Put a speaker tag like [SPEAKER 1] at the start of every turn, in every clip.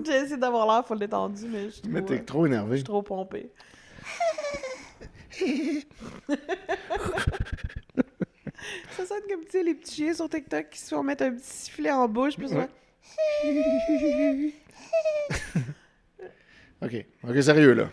[SPEAKER 1] J'ai essayé d'avoir l'air full détendu, mais je suis trop,
[SPEAKER 2] Mais t'es trop énervé.
[SPEAKER 1] je suis trop pompée. Ça sonne comme, tu sais, les petits chiens sur TikTok qui se font mettre un petit sifflet en bouche, puis ça...
[SPEAKER 2] OK, sérieux, là.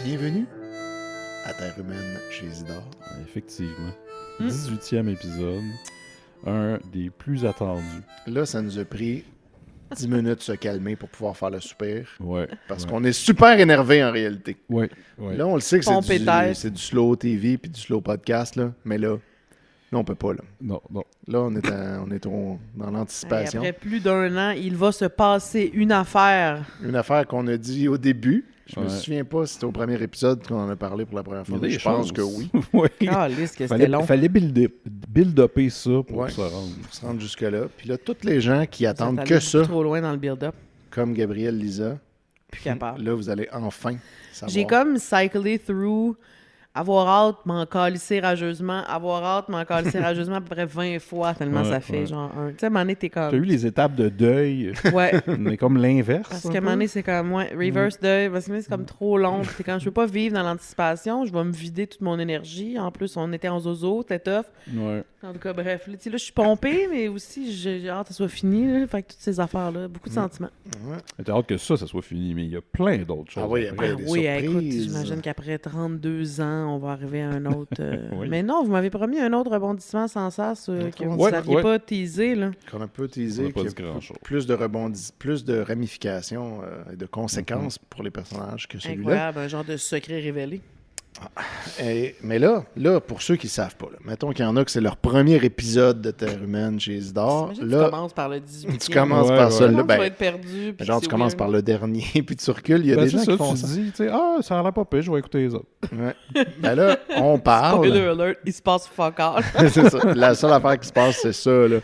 [SPEAKER 2] Bienvenue à Terre humaine chez Isidore.
[SPEAKER 3] Effectivement. 18e épisode. Un des plus attendus.
[SPEAKER 2] Là, ça nous a pris 10 minutes de se calmer pour pouvoir faire le soupir.
[SPEAKER 3] Ouais.
[SPEAKER 2] Parce qu'on est super énervé en réalité.
[SPEAKER 3] Ouais.
[SPEAKER 2] Là, on le sait que
[SPEAKER 1] Pompé tête.
[SPEAKER 2] c'est du slow TV puis du slow podcast, là. Mais là, on peut pas, là.
[SPEAKER 3] Non.
[SPEAKER 2] Là, on est trop dans
[SPEAKER 1] Et
[SPEAKER 2] l'anticipation.
[SPEAKER 1] après plus d'un an, il va se passer une affaire.
[SPEAKER 2] Une affaire qu'on a dit au début. Je me
[SPEAKER 3] Ouais.
[SPEAKER 2] souviens pas si c'était au premier épisode qu'on en a parlé pour la première fois.
[SPEAKER 3] Il y a des
[SPEAKER 2] Je pense
[SPEAKER 3] chances.
[SPEAKER 2] que oui.
[SPEAKER 3] Oui.
[SPEAKER 1] Ah, liste que c'était long.
[SPEAKER 3] Fallait build-upper ça pour
[SPEAKER 2] Ouais.
[SPEAKER 3] se rendre.
[SPEAKER 2] Pour se rendre jusque-là. Puis là, tous les gens qui attendent
[SPEAKER 1] allé
[SPEAKER 2] que
[SPEAKER 1] beaucoup
[SPEAKER 2] ça,
[SPEAKER 1] trop loin dans le build-up.
[SPEAKER 2] comme Gabriel Lisa,
[SPEAKER 1] Plus capable.
[SPEAKER 2] là, vous allez enfin savoir.
[SPEAKER 1] J'ai comme cyclé through avoir hâte, m'en calisser rageusement, avoir hâte, m'en calisser rageusement à peu près 20 fois, tellement
[SPEAKER 3] Ouais,
[SPEAKER 1] ça fait
[SPEAKER 3] ouais.
[SPEAKER 1] genre un... Tu sais, à un moment donné, t'es
[SPEAKER 3] T'as eu
[SPEAKER 1] comme...
[SPEAKER 3] les étapes de deuil,
[SPEAKER 1] Ouais,
[SPEAKER 3] mais comme l'inverse.
[SPEAKER 1] parce
[SPEAKER 3] un
[SPEAKER 1] qu'à un
[SPEAKER 3] peu.
[SPEAKER 1] moment donné, c'est comme, ouais, reverse deuil, parce que là, c'est comme trop long. Puis t'es comme, je veux pas vivre dans l'anticipation, je vais me vider toute mon énergie. En plus, on était en zozo, c'était tough.
[SPEAKER 3] Ouais.
[SPEAKER 1] En tout cas, bref, là, tu sais, là, je suis pompée, mais aussi, j'ai hâte que ça soit fini, là. Fait que toutes ces affaires-là, beaucoup de sentiments.
[SPEAKER 2] Ouais.
[SPEAKER 3] T'as hâte que ça soit fini, mais il y a plein d'autres choses.
[SPEAKER 2] Ah oui,
[SPEAKER 3] après.
[SPEAKER 2] après, des
[SPEAKER 1] Oui, écoute,
[SPEAKER 2] surprises.
[SPEAKER 1] j'imagine qu'après 32 ans, on va arriver à un autre...
[SPEAKER 3] Oui.
[SPEAKER 1] Mais non, vous m'avez promis un autre rebondissement sans sas que vous ne
[SPEAKER 3] Ouais,
[SPEAKER 1] saviez
[SPEAKER 3] ouais.
[SPEAKER 1] pas teaser, là.
[SPEAKER 2] Qu'on a peu
[SPEAKER 3] On
[SPEAKER 2] teasé,
[SPEAKER 3] n'a pas
[SPEAKER 2] qu'il y
[SPEAKER 3] dit
[SPEAKER 2] a
[SPEAKER 3] grand-chose.
[SPEAKER 2] plus de ramifications et de conséquences pour les personnages que celui-là.
[SPEAKER 1] Incroyable, un genre de secret révélé.
[SPEAKER 2] Mais là, pour ceux qui ne savent pas, là, mettons qu'il y en a que c'est leur premier épisode de Terre humaine chez Isidore.
[SPEAKER 1] Imagine,
[SPEAKER 2] Là,
[SPEAKER 1] tu commences par le 18e.
[SPEAKER 2] tu commences
[SPEAKER 3] Ouais,
[SPEAKER 2] par
[SPEAKER 3] ouais.
[SPEAKER 2] ça. Là,
[SPEAKER 1] Tu vas
[SPEAKER 2] ben,
[SPEAKER 1] être perdu. puis
[SPEAKER 2] genre,
[SPEAKER 1] c'est
[SPEAKER 2] tu commences
[SPEAKER 1] weird.
[SPEAKER 2] par le dernier, puis tu recules. Il y a
[SPEAKER 3] Ben,
[SPEAKER 2] des
[SPEAKER 3] c'est
[SPEAKER 2] gens
[SPEAKER 3] ça,
[SPEAKER 2] qui font
[SPEAKER 3] tu
[SPEAKER 2] ça.
[SPEAKER 3] te dis, tu sais, ça a l'air pas pire, je vais écouter les autres.
[SPEAKER 2] Ouais. Ben là, on parle.
[SPEAKER 1] Spoiler alert, il se passe fuck all.
[SPEAKER 2] C'est ça. La seule affaire qui se passe, c'est ça. Là.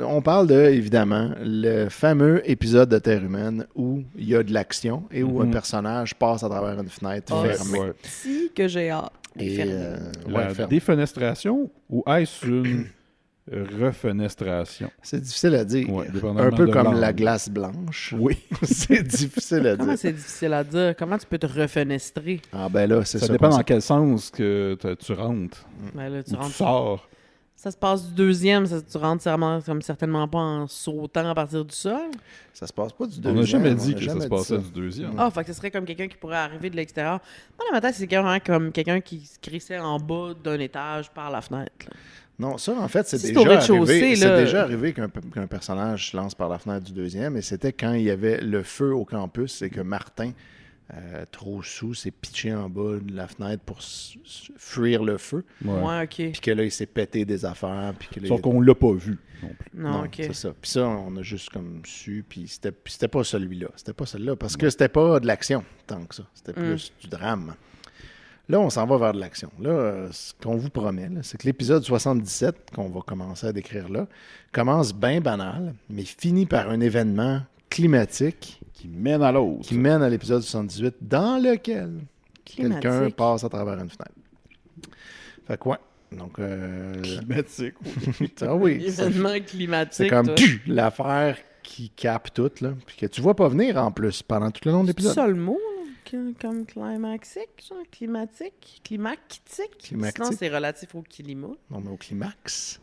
[SPEAKER 2] On parle de, évidemment, le fameux épisode de Terre humaine où il y a de l'action et où un personnage passe à travers une fenêtre
[SPEAKER 1] Oh,
[SPEAKER 2] fermée.
[SPEAKER 3] Ouais.
[SPEAKER 1] Si que j'ai hâte.
[SPEAKER 2] Et,
[SPEAKER 1] Fermée.
[SPEAKER 3] La
[SPEAKER 2] ouais, fermée.
[SPEAKER 3] défenestration ou est-ce une refenestration?
[SPEAKER 2] C'est difficile à dire.
[SPEAKER 3] Ouais,
[SPEAKER 2] un
[SPEAKER 3] dépendamment
[SPEAKER 2] peu
[SPEAKER 3] de
[SPEAKER 2] comme
[SPEAKER 3] l'angle.
[SPEAKER 2] la glace blanche.
[SPEAKER 3] Oui.
[SPEAKER 2] C'est difficile à
[SPEAKER 1] Comment
[SPEAKER 2] dire.
[SPEAKER 1] c'est difficile à dire? Comment tu peux te refenestrer?
[SPEAKER 2] Ah ben là, c'est
[SPEAKER 3] Ça
[SPEAKER 2] ça.
[SPEAKER 3] dépend
[SPEAKER 2] qu'on
[SPEAKER 3] dans
[SPEAKER 2] sait.
[SPEAKER 3] quel sens que tu rentres
[SPEAKER 1] Ben là, tu
[SPEAKER 3] ou tu
[SPEAKER 1] rentres.
[SPEAKER 3] sors.
[SPEAKER 1] Ça se passe du deuxième, tu rentres comme certainement pas en sautant à partir du sol.
[SPEAKER 2] Ça se passe pas du
[SPEAKER 3] On
[SPEAKER 2] deuxième.
[SPEAKER 3] n'a jamais
[SPEAKER 2] on
[SPEAKER 3] dit
[SPEAKER 2] a
[SPEAKER 3] que ça
[SPEAKER 2] jamais
[SPEAKER 3] se
[SPEAKER 2] dit
[SPEAKER 3] passait
[SPEAKER 2] ça.
[SPEAKER 3] du deuxième.
[SPEAKER 1] Ah, fait que ce serait comme quelqu'un qui pourrait arriver de l'extérieur. Moi, la matin, c'est vraiment comme quelqu'un qui se crissait en bas d'un étage par la fenêtre. Là.
[SPEAKER 2] Non, ça, en fait, c'est
[SPEAKER 1] Si c'est au
[SPEAKER 2] déjà
[SPEAKER 1] rez-de-chaussée,
[SPEAKER 2] arrivé. C'est
[SPEAKER 1] là.
[SPEAKER 2] déjà arrivé qu'un personnage se lance par la fenêtre du deuxième, et c'était quand il y avait le feu au campus et que Martin, trop sous, s'est pitché en bas de la fenêtre pour fuir le feu,
[SPEAKER 3] Ouais.
[SPEAKER 1] Ouais, OK.
[SPEAKER 2] puis que là, il s'est pété des affaires, puis que là,
[SPEAKER 3] Sauf qu'on l'a pas vu non plus.
[SPEAKER 1] Non, OK.
[SPEAKER 2] c'est ça. Puis ça, on a juste comme su, puis c'était pas celui-là. C'était pas celui-là, parce que c'était pas de l'action, tant que ça. C'était plus du drame. Là, on s'en va vers de l'action. Là, ce qu'on vous promet, là, c'est que l'épisode 77, qu'on va commencer à décrire là, commence bien banal, mais finit par un événement climatique
[SPEAKER 3] Qui mène à l'autre.
[SPEAKER 2] qui mène à l'épisode 78, dans lequel quelqu'un
[SPEAKER 1] Climatique.
[SPEAKER 2] passe à travers une fenêtre. Fait quoi? Donc,
[SPEAKER 3] Climatique.
[SPEAKER 2] ah oui, c'est
[SPEAKER 1] Événement climatique.
[SPEAKER 2] c'est comme
[SPEAKER 1] toi.
[SPEAKER 2] l'affaire qui capte tout, là, puis que tu vois pas venir en plus pendant tout le long de
[SPEAKER 1] C'est
[SPEAKER 2] l'épisode.
[SPEAKER 1] ça le mot, là, comme climaxique, genre climatique, climactique.
[SPEAKER 2] Climactique.
[SPEAKER 1] Sinon, c'est relatif au climat.
[SPEAKER 2] Non, mais au climax,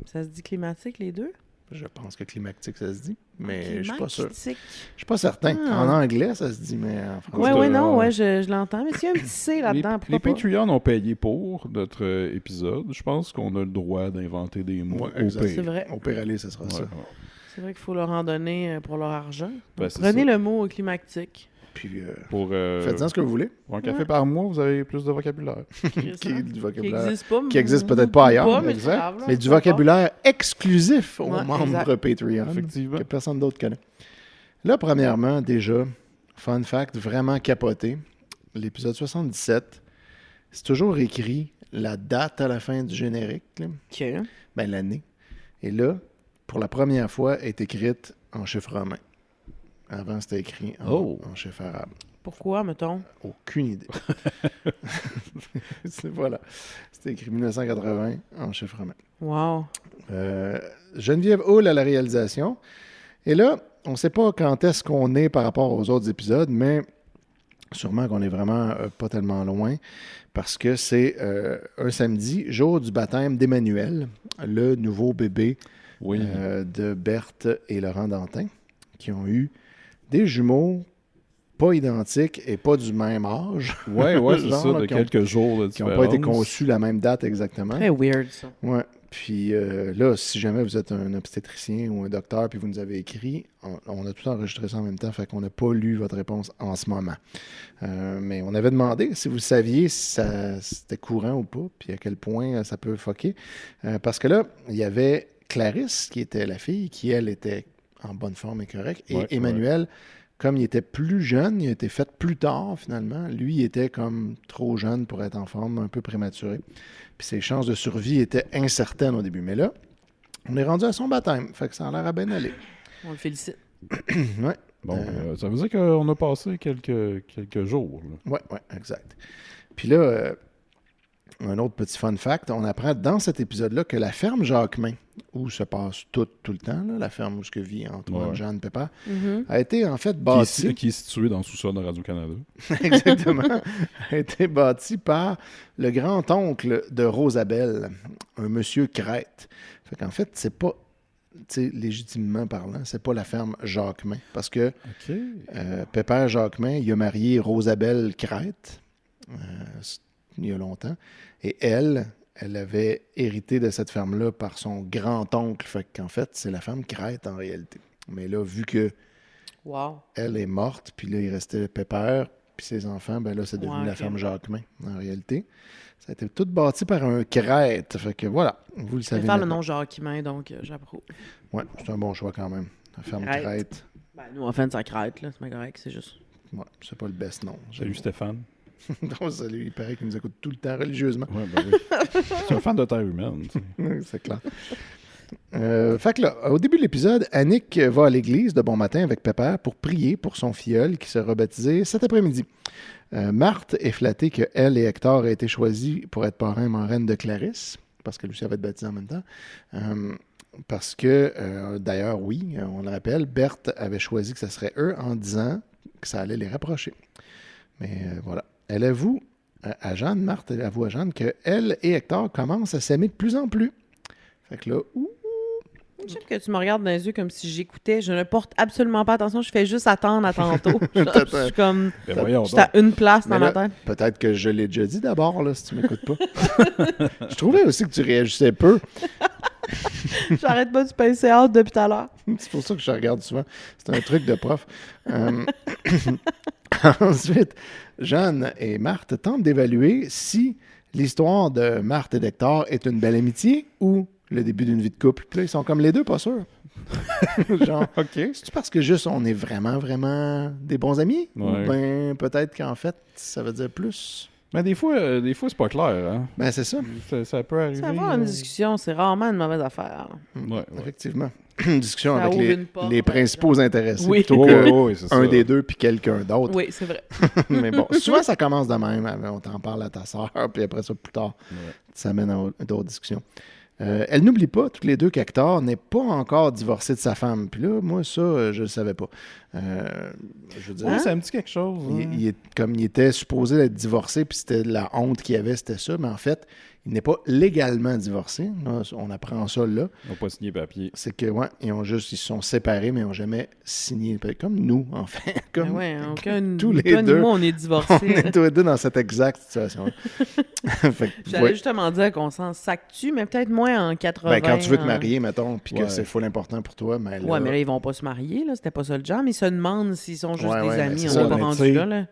[SPEAKER 1] Ça se dit climatique, les deux?
[SPEAKER 2] je pense que climactique, ça se dit, mais je suis pas sûr.
[SPEAKER 1] Climatique.
[SPEAKER 2] Je suis pas certain.
[SPEAKER 1] Ah.
[SPEAKER 2] En anglais, ça se dit, mais en français.
[SPEAKER 1] Ouais, ouais, non,
[SPEAKER 3] euh,
[SPEAKER 1] ouais, je l'entends. Mais s'il y a un petit C là-dedans,
[SPEAKER 3] Les
[SPEAKER 1] pourquoi pas?
[SPEAKER 3] Patreons ont payé pour notre épisode. Je pense qu'on a le droit d'inventer des mots
[SPEAKER 2] Ouais,
[SPEAKER 3] au
[SPEAKER 2] exact.
[SPEAKER 3] pire.
[SPEAKER 1] C'est vrai.
[SPEAKER 2] Au pire aller, ce sera
[SPEAKER 3] Ouais,
[SPEAKER 2] ça.
[SPEAKER 3] ouais.
[SPEAKER 1] C'est vrai qu'il faut leur en donner pour leur argent.
[SPEAKER 3] Ben,
[SPEAKER 1] Donc,
[SPEAKER 3] c'est
[SPEAKER 1] prenez
[SPEAKER 3] ça.
[SPEAKER 1] le mot climactique.
[SPEAKER 2] Puis,
[SPEAKER 3] Pour,
[SPEAKER 2] faites-en ce que vous voulez.
[SPEAKER 3] pour un café
[SPEAKER 1] Ouais.
[SPEAKER 3] par mois, vous avez plus de vocabulaire.
[SPEAKER 2] Qui, du vocabulaire.
[SPEAKER 1] Qui
[SPEAKER 2] existe peut-être pas ailleurs,
[SPEAKER 1] mais,
[SPEAKER 3] exact.
[SPEAKER 1] grave, là,
[SPEAKER 2] Mais du
[SPEAKER 1] peu importe.
[SPEAKER 2] vocabulaire exclusif aux
[SPEAKER 1] Ouais,
[SPEAKER 2] membres
[SPEAKER 1] exact.
[SPEAKER 2] Patreon
[SPEAKER 3] Effectivement.
[SPEAKER 2] que personne d'autre connaît. Là, premièrement, déjà, fun fact vraiment capoté, l'épisode 77, c'est toujours écrit la date à la fin du générique, là.
[SPEAKER 1] OK.
[SPEAKER 2] Ben, l'année. Et là, pour la première fois, est écrite en chiffre romain. Avant, c'était écrit en chiffre arabe.
[SPEAKER 1] Pourquoi, mettons?
[SPEAKER 2] Aucune idée. Voilà. C'était écrit 1980 en chiffre romain.
[SPEAKER 1] Wow.
[SPEAKER 2] Geneviève Hull à la réalisation. Et là, on ne sait pas quand est-ce qu'on est par rapport aux autres épisodes, mais sûrement qu'on est vraiment pas tellement loin, parce que c'est un samedi, jour du baptême d'Emmanuel, le nouveau bébé de Berthe et Laurent Dantin, qui ont eu des jumeaux pas identiques et pas du même âge.
[SPEAKER 3] Oui, c'est ça, de quelques jours de différence.
[SPEAKER 2] Qui n'ont pas été conçus la même date exactement.
[SPEAKER 1] Très weird, ça.
[SPEAKER 2] Ouais. Puis là, si jamais vous êtes un obstétricien ou un docteur puis vous nous avez écrit, on a tout enregistré ça en même temps, fait qu'on n'a pas lu votre réponse en ce moment. Mais on avait demandé si vous saviez si c'était courant ou pas, puis à quel point ça peut fucker. Parce que là, il y avait Clarisse, qui était la fille, qui, elle, était en bonne forme et correcte, et Emmanuel, comme il était plus jeune, il a été fait plus tard, finalement. Lui, il était comme trop jeune pour être en forme, un peu prématuré. Puis ses chances de survie étaient incertaines au début. Mais là, on est rendu à son baptême. Fait que ça a l'air à bien aller.
[SPEAKER 1] On le félicite.
[SPEAKER 2] Ouais.
[SPEAKER 3] Bon, ça veut dire qu'on a passé quelques jours.
[SPEAKER 2] Oui, exact. Puis là, un autre petit fun fact, on apprend dans cet épisode-là que la ferme Jacquemin, où se passe tout le temps, là, la ferme où vit Antoine, Jeanne, Pépère, a été en fait bâtie...
[SPEAKER 3] Qui est située dans le sous-sol de Radio-Canada.
[SPEAKER 2] Exactement. A été bâtie par le grand-oncle de Rosabelle, un monsieur Crête. Fait qu'en fait, c'est pas, légitimement parlant, c'est pas la ferme Jacquemin. Parce que Pépère Jacquemin, il a marié Rosabelle Crête il y a longtemps. Et elle avait hérité de cette ferme-là par son grand-oncle. Fait qu'en fait, c'est la ferme Crête en réalité. Mais là, vu que elle est morte, puis là, il restait Pépère, puis ses enfants, ben là, c'est devenu la ferme Jacquemin en réalité. Ça a été tout bâti par un Crête. Fait que voilà, vous le savez.
[SPEAKER 1] Je vais faire le nom Jacquemin, donc j'approuve.
[SPEAKER 2] Ouais, c'est un bon choix quand même. La ferme Crête.
[SPEAKER 1] Ben, nous, en fait, ça Crête, là. C'est pas correct, c'est juste.
[SPEAKER 2] Ouais, c'est pas le best nom.
[SPEAKER 3] Salut Stéphane.
[SPEAKER 2] Non, salut, il paraît qu'il nous écoute tout le temps religieusement.
[SPEAKER 3] Oui, ben oui. C'est un fan de terre humaine.
[SPEAKER 2] C'est clair. Fait que là, au début de l'épisode, Annick va à l'église de bon matin avec Pépère pour prier pour son filleul qui sera baptisé cet après-midi. Marthe est flattée que elle et Hector aient été choisis pour être parrain et marraine de Clarisse, parce que Lucie va être baptisée en même temps. Parce que, d'ailleurs, oui, on le rappelle, Berthe avait choisi que ce serait eux en disant que ça allait les rapprocher. Mais voilà. Elle avoue à Jeanne, Marthe, elle avoue à Jeanne qu'elle et Hector commencent à s'aimer de plus en plus. Fait que là,
[SPEAKER 1] Je sais que tu me regardes dans les yeux comme si j'écoutais. Je ne porte absolument pas attention. Je fais juste attendre à tantôt. Je suis comme... Je suis à une place dans ma tête.
[SPEAKER 2] Peut-être que je l'ai déjà dit d'abord, là, si tu m'écoutes pas. Je trouvais aussi que tu réagissais peu.
[SPEAKER 1] J'arrête pas de passer hâte depuis tout à l'heure.
[SPEAKER 2] C'est pour ça que je regarde souvent. C'est un truc de prof. Ensuite, Jeanne et Marthe tentent d'évaluer si l'histoire de Marthe et d'Hector est une belle amitié ou le début d'une vie de couple. Puis là, ils sont comme les deux, pas sûrs. Genre, c'est-tu parce que juste on est vraiment, vraiment des bons amis? Ou bien peut-être qu'en fait, ça veut dire plus...
[SPEAKER 3] Mais des fois c'est pas clair. Hein?
[SPEAKER 2] Ben, c'est ça.
[SPEAKER 3] Ça peut arriver.
[SPEAKER 1] Ça avoir une discussion, c'est rarement une mauvaise affaire.
[SPEAKER 2] Effectivement. Une discussion ça avec les principaux intéressés. Plutôt
[SPEAKER 3] qu'un
[SPEAKER 2] des deux puis quelqu'un d'autre.
[SPEAKER 1] Oui, c'est vrai.
[SPEAKER 2] Mais bon, souvent, ça commence de même. On t'en parle à ta soeur, puis après ça, plus tard, ça mène à d'autres discussions. Elle n'oublie pas, toutes les deux, qu'Hector n'est pas encore divorcé de sa femme. Puis là, moi, ça, je ne le savais pas. Je veux dire,
[SPEAKER 3] ça me dit quelque chose. Hein?
[SPEAKER 2] Comme il était supposé être divorcé, puis c'était la honte qu'il avait, c'était ça. Mais en fait, il n'est pas légalement divorcé. Là, on apprend ça là.
[SPEAKER 3] Ils n'ont pas signé papier.
[SPEAKER 2] C'est que, ils se sont séparés, mais ils n'ont jamais signé le papier. Comme nous, en fait. Comme
[SPEAKER 1] tous les deux. Moi, on est divorcés.
[SPEAKER 2] On est tous les deux dans cette exacte situation.
[SPEAKER 1] J'allais justement dire qu'on s'en sac-tu, mais peut-être moins en 80.
[SPEAKER 2] Quand tu veux te marier, mettons, puis que c'est full important pour toi, mais là...
[SPEAKER 1] mais là, ils vont pas se marier, là. C'était pas ça le genre, mais ils se demandent s'ils sont juste des amis. On n'est pas rendu là.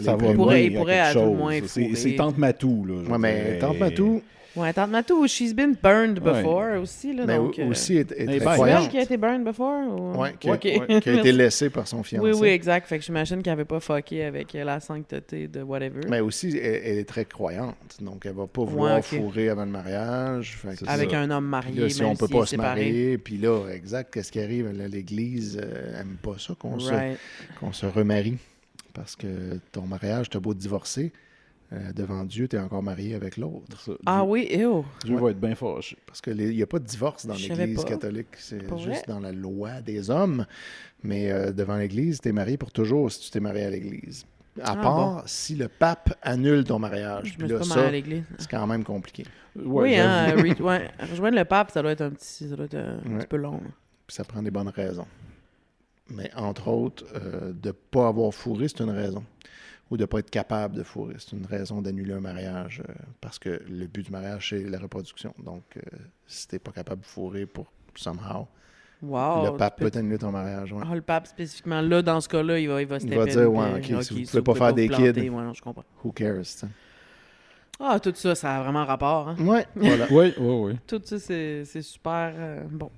[SPEAKER 3] Ça va moins,
[SPEAKER 1] il pourrait à tout le moins
[SPEAKER 3] c'est Tante Matou, là.
[SPEAKER 2] Mais Tante Matou,
[SPEAKER 1] Ouais, Tante Matou, she's been burned before aussi. Là,
[SPEAKER 2] mais
[SPEAKER 1] donc,
[SPEAKER 2] aussi est très
[SPEAKER 1] croyante.
[SPEAKER 2] croyante.
[SPEAKER 1] Elle qui a été burned before? Ou...
[SPEAKER 2] Oui, qui a été laissée par son fiancé.
[SPEAKER 1] Oui, exact. Fait que j'imagine qu'elle n'avait pas fucké avec la sancteté de whatever.
[SPEAKER 2] Mais aussi, elle est très croyante. Donc, elle va pas vouloir fourrer avant le mariage. Fait que
[SPEAKER 1] avec un homme marié,
[SPEAKER 2] là, si
[SPEAKER 1] même
[SPEAKER 2] on peut
[SPEAKER 1] s'il
[SPEAKER 2] pas
[SPEAKER 1] est
[SPEAKER 2] se
[SPEAKER 1] séparé.
[SPEAKER 2] marier, puis là, exact, qu'est-ce qui arrive? Là, l'Église n'aime pas ça, qu'on se remarie. Parce que ton mariage, t'as beau te divorcer, devant Dieu, tu es encore marié avec l'autre.
[SPEAKER 1] Oui,
[SPEAKER 3] Dieu va être bien fâché.
[SPEAKER 2] Parce qu'il n'y a pas de divorce dans l'Église catholique. C'est juste dans la loi des hommes. Mais devant l'Église, tu es marié pour toujours si tu t'es marié à l'Église. À part si le pape annule ton mariage.
[SPEAKER 1] Je me suis pas marié à l'Église.
[SPEAKER 2] C'est quand même compliqué.
[SPEAKER 1] Rejoindre le pape, ça doit être un petit peu long.
[SPEAKER 2] Puis ça prend des bonnes raisons. Mais entre autres, de ne pas avoir fourré, c'est une raison. Ou de ne pas être capable de fourrer. C'est une raison d'annuler un mariage parce que le but du mariage, c'est la reproduction. Donc, si tu n'es pas capable de fourrer pour somehow, le pape peut annuler ton mariage. Ouais.
[SPEAKER 1] Le pape spécifiquement, là, dans ce cas-là, il va se
[SPEAKER 2] Il va dire, OK, si vous ne pouvez pas faire des kids,
[SPEAKER 1] je comprends.
[SPEAKER 2] Who cares? T'sais.
[SPEAKER 1] Tout ça, ça a vraiment rapport. Hein?
[SPEAKER 2] Oui, voilà.
[SPEAKER 3] Oui.
[SPEAKER 1] Tout ça, c'est super bon.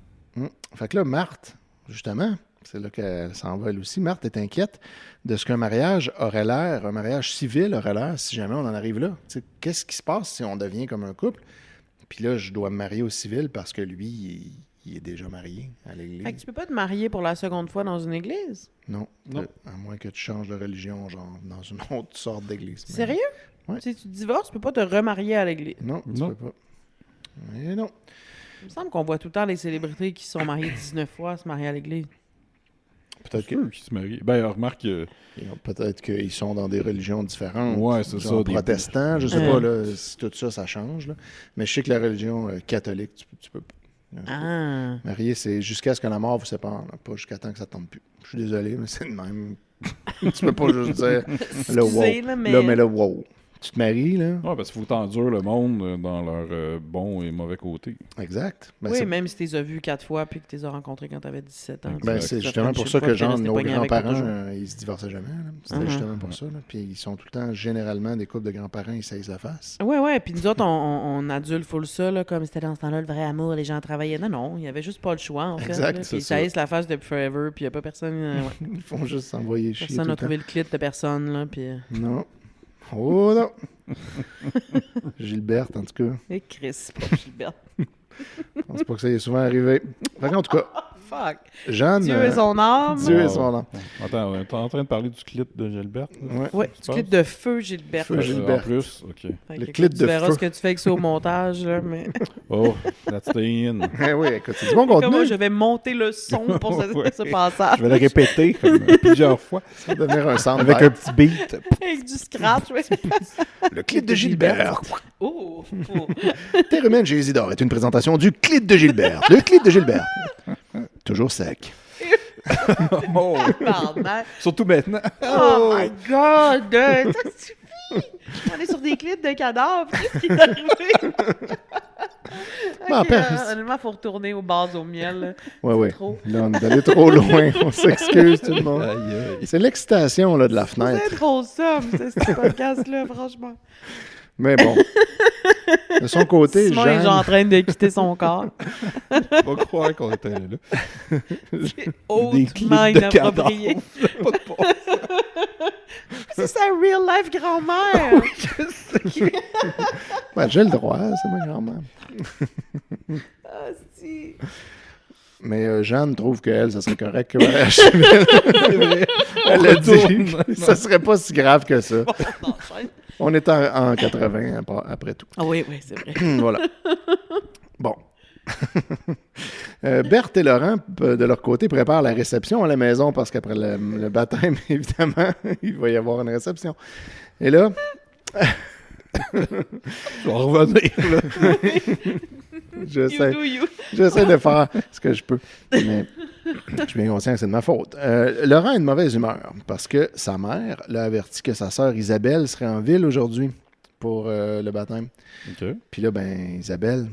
[SPEAKER 2] Fait que là, Marthe, justement... C'est là qu'elle s'en va elle aussi. Marthe est inquiète de ce qu'un mariage aurait l'air, un mariage civil aurait l'air si jamais on en arrive là. T'sais, qu'est-ce qui se passe si on devient comme un couple? Puis là, je dois me marier au civil parce que lui, il est déjà marié à l'église.
[SPEAKER 1] Fait que tu peux pas te marier pour la seconde fois dans une église?
[SPEAKER 2] Non. À moins que tu changes de religion, genre dans une autre sorte d'église.
[SPEAKER 1] Sérieux?
[SPEAKER 2] Ouais.
[SPEAKER 1] Si tu divorces, tu peux pas te remarier à l'église?
[SPEAKER 2] Non, tu peux pas. Mais non.
[SPEAKER 1] Il me semble qu'on voit tout le temps les célébrités qui sont mariées 19 fois se marier à l'église.
[SPEAKER 2] Peut-être
[SPEAKER 3] qu'ils se marient. Ben, remarque...
[SPEAKER 2] Peut-être qu'ils sont dans des religions différentes.
[SPEAKER 3] Ouais, c'est ça.
[SPEAKER 2] Protestants, je sais pas là, si tout ça, ça change. Là. Mais je sais que la religion catholique, tu peux pas. Marier, c'est jusqu'à ce que la mort vous sépare, là, pas jusqu'à temps que ça tombe plus. Je suis désolé, mais c'est le même. Tu peux pas juste dire le wow. Mais le wow. Tu te maries, là?
[SPEAKER 3] Oui, parce qu'il faut t'endurer le monde dans leurs bons et mauvais côtés.
[SPEAKER 2] Exact.
[SPEAKER 1] Même si tu les as vus 4 fois puis que tu les as rencontrés quand tu avais 17 ans.
[SPEAKER 2] C'est justement pour ça que, genre, nos grands-parents, ils se divorçaient jamais. C'était justement pour ça. Là. Puis ils sont tout le temps, généralement, des couples de grands-parents, ils saisissent la face.
[SPEAKER 1] Oui. Puis nous autres, on adulte full ça, là, comme c'était dans ce temps-là le vrai amour, les gens travaillaient. Non, il n'y avait juste pas le choix, en fait.
[SPEAKER 2] Exact.
[SPEAKER 1] Puis ils saillissent la face depuis forever, puis il n'y a pas personne...
[SPEAKER 2] Ils font juste s'envoyer chier.
[SPEAKER 1] Personne n'a trouvé le clit de personne, là, puis...
[SPEAKER 2] Non. Oh non! Gilberte, en tout cas.
[SPEAKER 1] Et Chris, c'est pas Gilberte.
[SPEAKER 2] Je pense pas que ça y est souvent arrivé. Fait en tout cas,
[SPEAKER 1] Fuck.
[SPEAKER 2] Jeanne...
[SPEAKER 1] Dieu est son âme.
[SPEAKER 2] Dieu est son âme.
[SPEAKER 3] Attends, on est en train de parler du clip de Gilberte?
[SPEAKER 1] Oui, du clip de Feu Gilberte.
[SPEAKER 2] Feu Gilberte.
[SPEAKER 3] En plus, OK.
[SPEAKER 2] Le clip de Feu.
[SPEAKER 1] Tu verras ce que tu fais avec ça au montage, là, mais...
[SPEAKER 3] Oh, that's the in.
[SPEAKER 2] Oui, écoute, c'est du bon contenu.
[SPEAKER 1] Comment je vais monter le son pour ce passage.
[SPEAKER 3] Je vais le répéter plusieurs fois.
[SPEAKER 2] Ça va devenir un sound
[SPEAKER 3] avec un petit beat.
[SPEAKER 1] Avec du scratch, oui.
[SPEAKER 2] Le clip de Gilberte.
[SPEAKER 1] Oh!
[SPEAKER 2] Terre humaine chez Isidore est une présentation du clip de Gilberte. Le clip de Gilberte. Toujours sec.
[SPEAKER 3] Oh. Surtout maintenant.
[SPEAKER 1] Oh my God! Ça suffit! On est sur des clips de cadavres. Qu'est-ce qui est arrivé? Honnêtement, il faut retourner aux bases au miel.
[SPEAKER 2] Oui. Là, on est allé trop loin. On s'excuse, tout le monde. C'est l'excitation là, de la fenêtre.
[SPEAKER 1] C'est trop ça, ce podcast-là, franchement.
[SPEAKER 2] Mais bon. De son côté,
[SPEAKER 1] Simon
[SPEAKER 2] Jeanne...
[SPEAKER 1] est déjà en train de quitter son corps.
[SPEAKER 3] On va croire qu'on était là.
[SPEAKER 1] C'est hautement inapproprié. C'est sa real-life grand-mère.
[SPEAKER 2] Oui, je sais. J'ai le droit, c'est ma grand-mère.
[SPEAKER 1] Si.
[SPEAKER 2] Mais Jeanne trouve qu'elle, ça serait correct que mariage civil. Elle a dit, ça serait pas si grave que ça. On est en 80 après tout.
[SPEAKER 1] Ah oui, c'est vrai.
[SPEAKER 2] Voilà. Bon. Berthe et Laurent, de leur côté, préparent la réception à la maison parce qu'après le baptême, évidemment, il va y avoir une réception. Et là...
[SPEAKER 3] Je vais revenir, là.
[SPEAKER 2] J'essaie de faire ce que je peux. Mais je suis bien conscient que c'est de ma faute. Laurent a une mauvaise humeur parce que sa mère l'a averti que sa sœur Isabelle serait en ville aujourd'hui pour le baptême.
[SPEAKER 3] Okay.
[SPEAKER 2] Puis là, Isabelle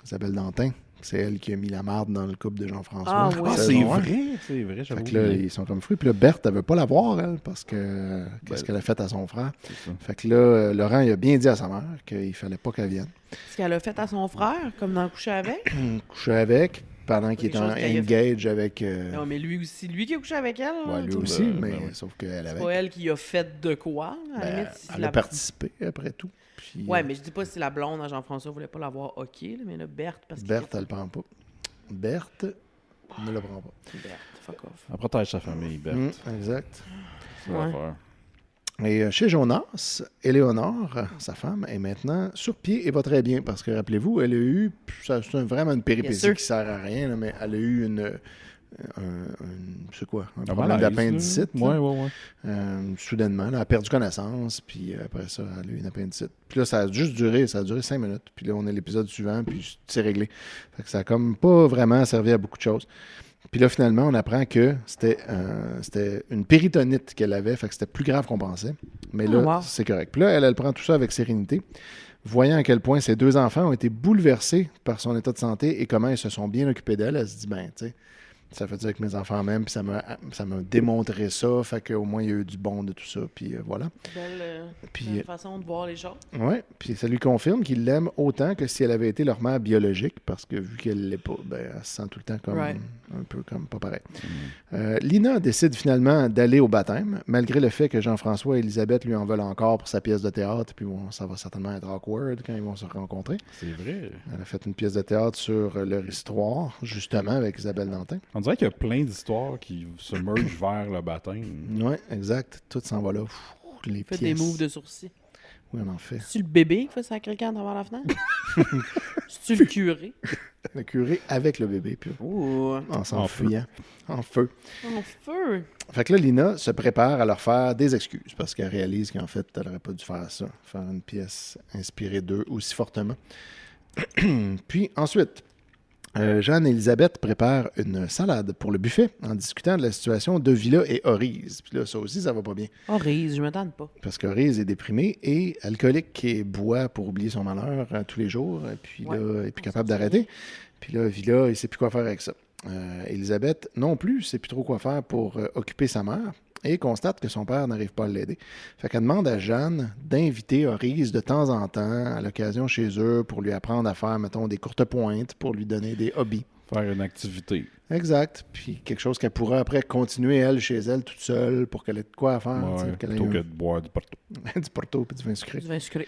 [SPEAKER 2] Dantin, C'est elle qui a mis la marde dans le couple de Jean-François.
[SPEAKER 1] Ah oui.
[SPEAKER 3] C'est vrai, j'avoue.
[SPEAKER 2] Fait que là, ils sont comme fruits. Puis là, Berthe, elle veut pas la voir, elle, parce que qu'est-ce qu'elle a fait à son frère. Fait que là, Laurent, il a bien dit à sa mère qu'il fallait pas qu'elle vienne.
[SPEAKER 1] Ce qu'elle a fait à son frère, comme dans le coucher avec.
[SPEAKER 2] Coucher avec, pendant qu'il était en engage avec...
[SPEAKER 1] Non, mais lui aussi, lui qui a couché avec elle.
[SPEAKER 2] Ouais, lui aussi, mais sauf qu'elle avait...
[SPEAKER 1] C'est pas elle qui a fait de quoi, à la limite, si
[SPEAKER 2] elle a participé, après tout. Puis,
[SPEAKER 1] ouais, mais je dis pas si la blonde à Jean-François voulait pas l'avoir hockey, mais là, Berthe...
[SPEAKER 2] Berthe, elle le prend pas. Berthe ne le prend pas.
[SPEAKER 1] Berthe, fuck off.
[SPEAKER 3] Elle protège sa famille, Berthe.
[SPEAKER 2] Exact.
[SPEAKER 3] Ça va faire.
[SPEAKER 2] Et chez Jonas, Éléonore, sa femme, est maintenant sur pied et va très bien. Parce que, rappelez-vous, elle a eu, c'est vraiment une péripétie qui sert à rien, là, mais elle a eu c'est quoi? Un problème d'appendicite.
[SPEAKER 3] Oui.
[SPEAKER 2] Soudainement, elle a perdu connaissance, puis après ça, elle a eu une appendicite. Puis là, ça a duré 5 minutes. Puis là, on est l'épisode suivant, puis c'est réglé. Fait que ça a comme pas vraiment servi à beaucoup de choses. Puis là, finalement, on apprend que c'était une péritonite qu'elle avait, fait que c'était plus grave qu'on pensait. Mais là, c'est correct. Puis là, elle prend tout ça avec sérénité, voyant à quel point ses 2 enfants ont été bouleversés par son état de santé et comment ils se sont bien occupés d'elle. Elle se dit, ben, tu sais, ça fait dire que mes enfants même, puis ça m'a démontré ça, fait qu'au moins il y a eu du bon de tout ça, puis voilà.
[SPEAKER 1] Belle façon de voir les choses.
[SPEAKER 2] Oui, puis ça lui confirme qu'il l'aime autant que si elle avait été leur mère biologique, parce que vu qu'elle l'est pas, ben, elle se sent tout le temps comme un peu comme pas pareil. Lina décide finalement d'aller au baptême, malgré le fait que Jean-François et Elisabeth lui en veulent encore pour sa pièce de théâtre, puis bon, ça va certainement être awkward quand ils vont se rencontrer.
[SPEAKER 3] C'est vrai.
[SPEAKER 2] Elle a fait une pièce de théâtre sur leur histoire, justement, avec Isabelle Dantin.
[SPEAKER 3] On dirait qu'il y a plein d'histoires qui se mergent vers le baptême.
[SPEAKER 2] Oui, exact. Tout s'en va là. Les
[SPEAKER 1] fait des moves de sourcils.
[SPEAKER 2] Oui, on en fait.
[SPEAKER 1] C'est-tu le bébé qui fait ça quelqu'un à travers la fenêtre? C'est-tu le curé?
[SPEAKER 2] Le curé avec le bébé, puis en s'enfuyant. En feu.
[SPEAKER 1] En feu!
[SPEAKER 2] Fait que là, Lina se prépare à leur faire des excuses, parce qu'elle réalise qu'en fait, elle n'aurait pas dû faire ça. Faire une pièce inspirée d'eux aussi fortement. Puis ensuite... Jeanne et Elisabeth préparent une salade pour le buffet en discutant de la situation de Villa et Orise. Puis là, ça aussi, ça va pas bien.
[SPEAKER 1] Orise, je me tente pas.
[SPEAKER 2] Parce qu'Orise est déprimé et alcoolique et boit pour oublier son malheur tous les jours. Et puis là, il est plus capable d'arrêter. Puis là, Villa, il sait plus quoi faire avec ça. Elisabeth non plus, sait plus trop quoi faire pour occuper sa mère. Et constate que son père n'arrive pas à l'aider. Fait qu'elle demande à Jeanne d'inviter Orise de temps en temps, à l'occasion chez eux, pour lui apprendre à faire, mettons, des courtes pointes, pour lui donner des hobbies.
[SPEAKER 3] Faire une activité.
[SPEAKER 2] Exact. Puis quelque chose qu'elle pourra après continuer, elle, chez elle, toute seule, pour qu'elle ait de quoi à faire.
[SPEAKER 3] Plutôt que de boire du Porto.
[SPEAKER 2] Du Porto puis du vin sucré.
[SPEAKER 1] Du vin sucré.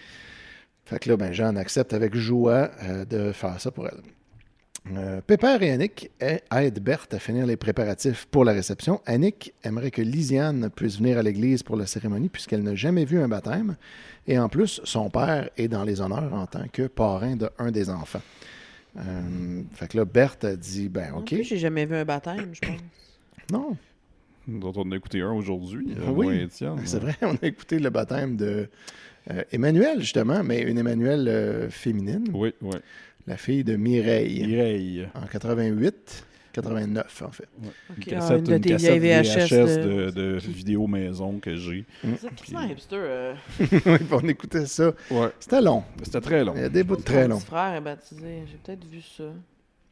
[SPEAKER 2] Fait que là, ben, Jeanne accepte avec joie de faire ça pour elle. Pépère et Annick aident Berthe à finir les préparatifs pour la réception. Annick aimerait que Lisiane puisse venir à l'église pour la cérémonie puisqu'elle n'a jamais vu un baptême. Et en plus, son père est dans les honneurs en tant que parrain d'un des enfants. Fait que là, Berthe a dit, ben OK.
[SPEAKER 1] Non plus, j'ai jamais vu un baptême, je pense.
[SPEAKER 2] Non.
[SPEAKER 3] Dont on a écouté un aujourd'hui.
[SPEAKER 2] Oui,
[SPEAKER 3] Étienne,
[SPEAKER 2] c'est vrai. On a écouté le baptême de Emmanuel, justement, mais une Emmanuel féminine.
[SPEAKER 3] Oui.
[SPEAKER 2] La fille de Mireille.
[SPEAKER 3] Mireille.
[SPEAKER 2] En 88, 89, en fait.
[SPEAKER 3] Ouais.
[SPEAKER 1] Okay.
[SPEAKER 3] Une cassette VHS de vidéo maison que j'ai.
[SPEAKER 1] C'est un hipster.
[SPEAKER 2] Oui, on écoutait ça.
[SPEAKER 3] Ouais.
[SPEAKER 2] C'était long.
[SPEAKER 3] C'était très long.
[SPEAKER 2] Il y a des bouts de très long.
[SPEAKER 1] Mon petit frère est baptisé. J'ai peut-être vu ça.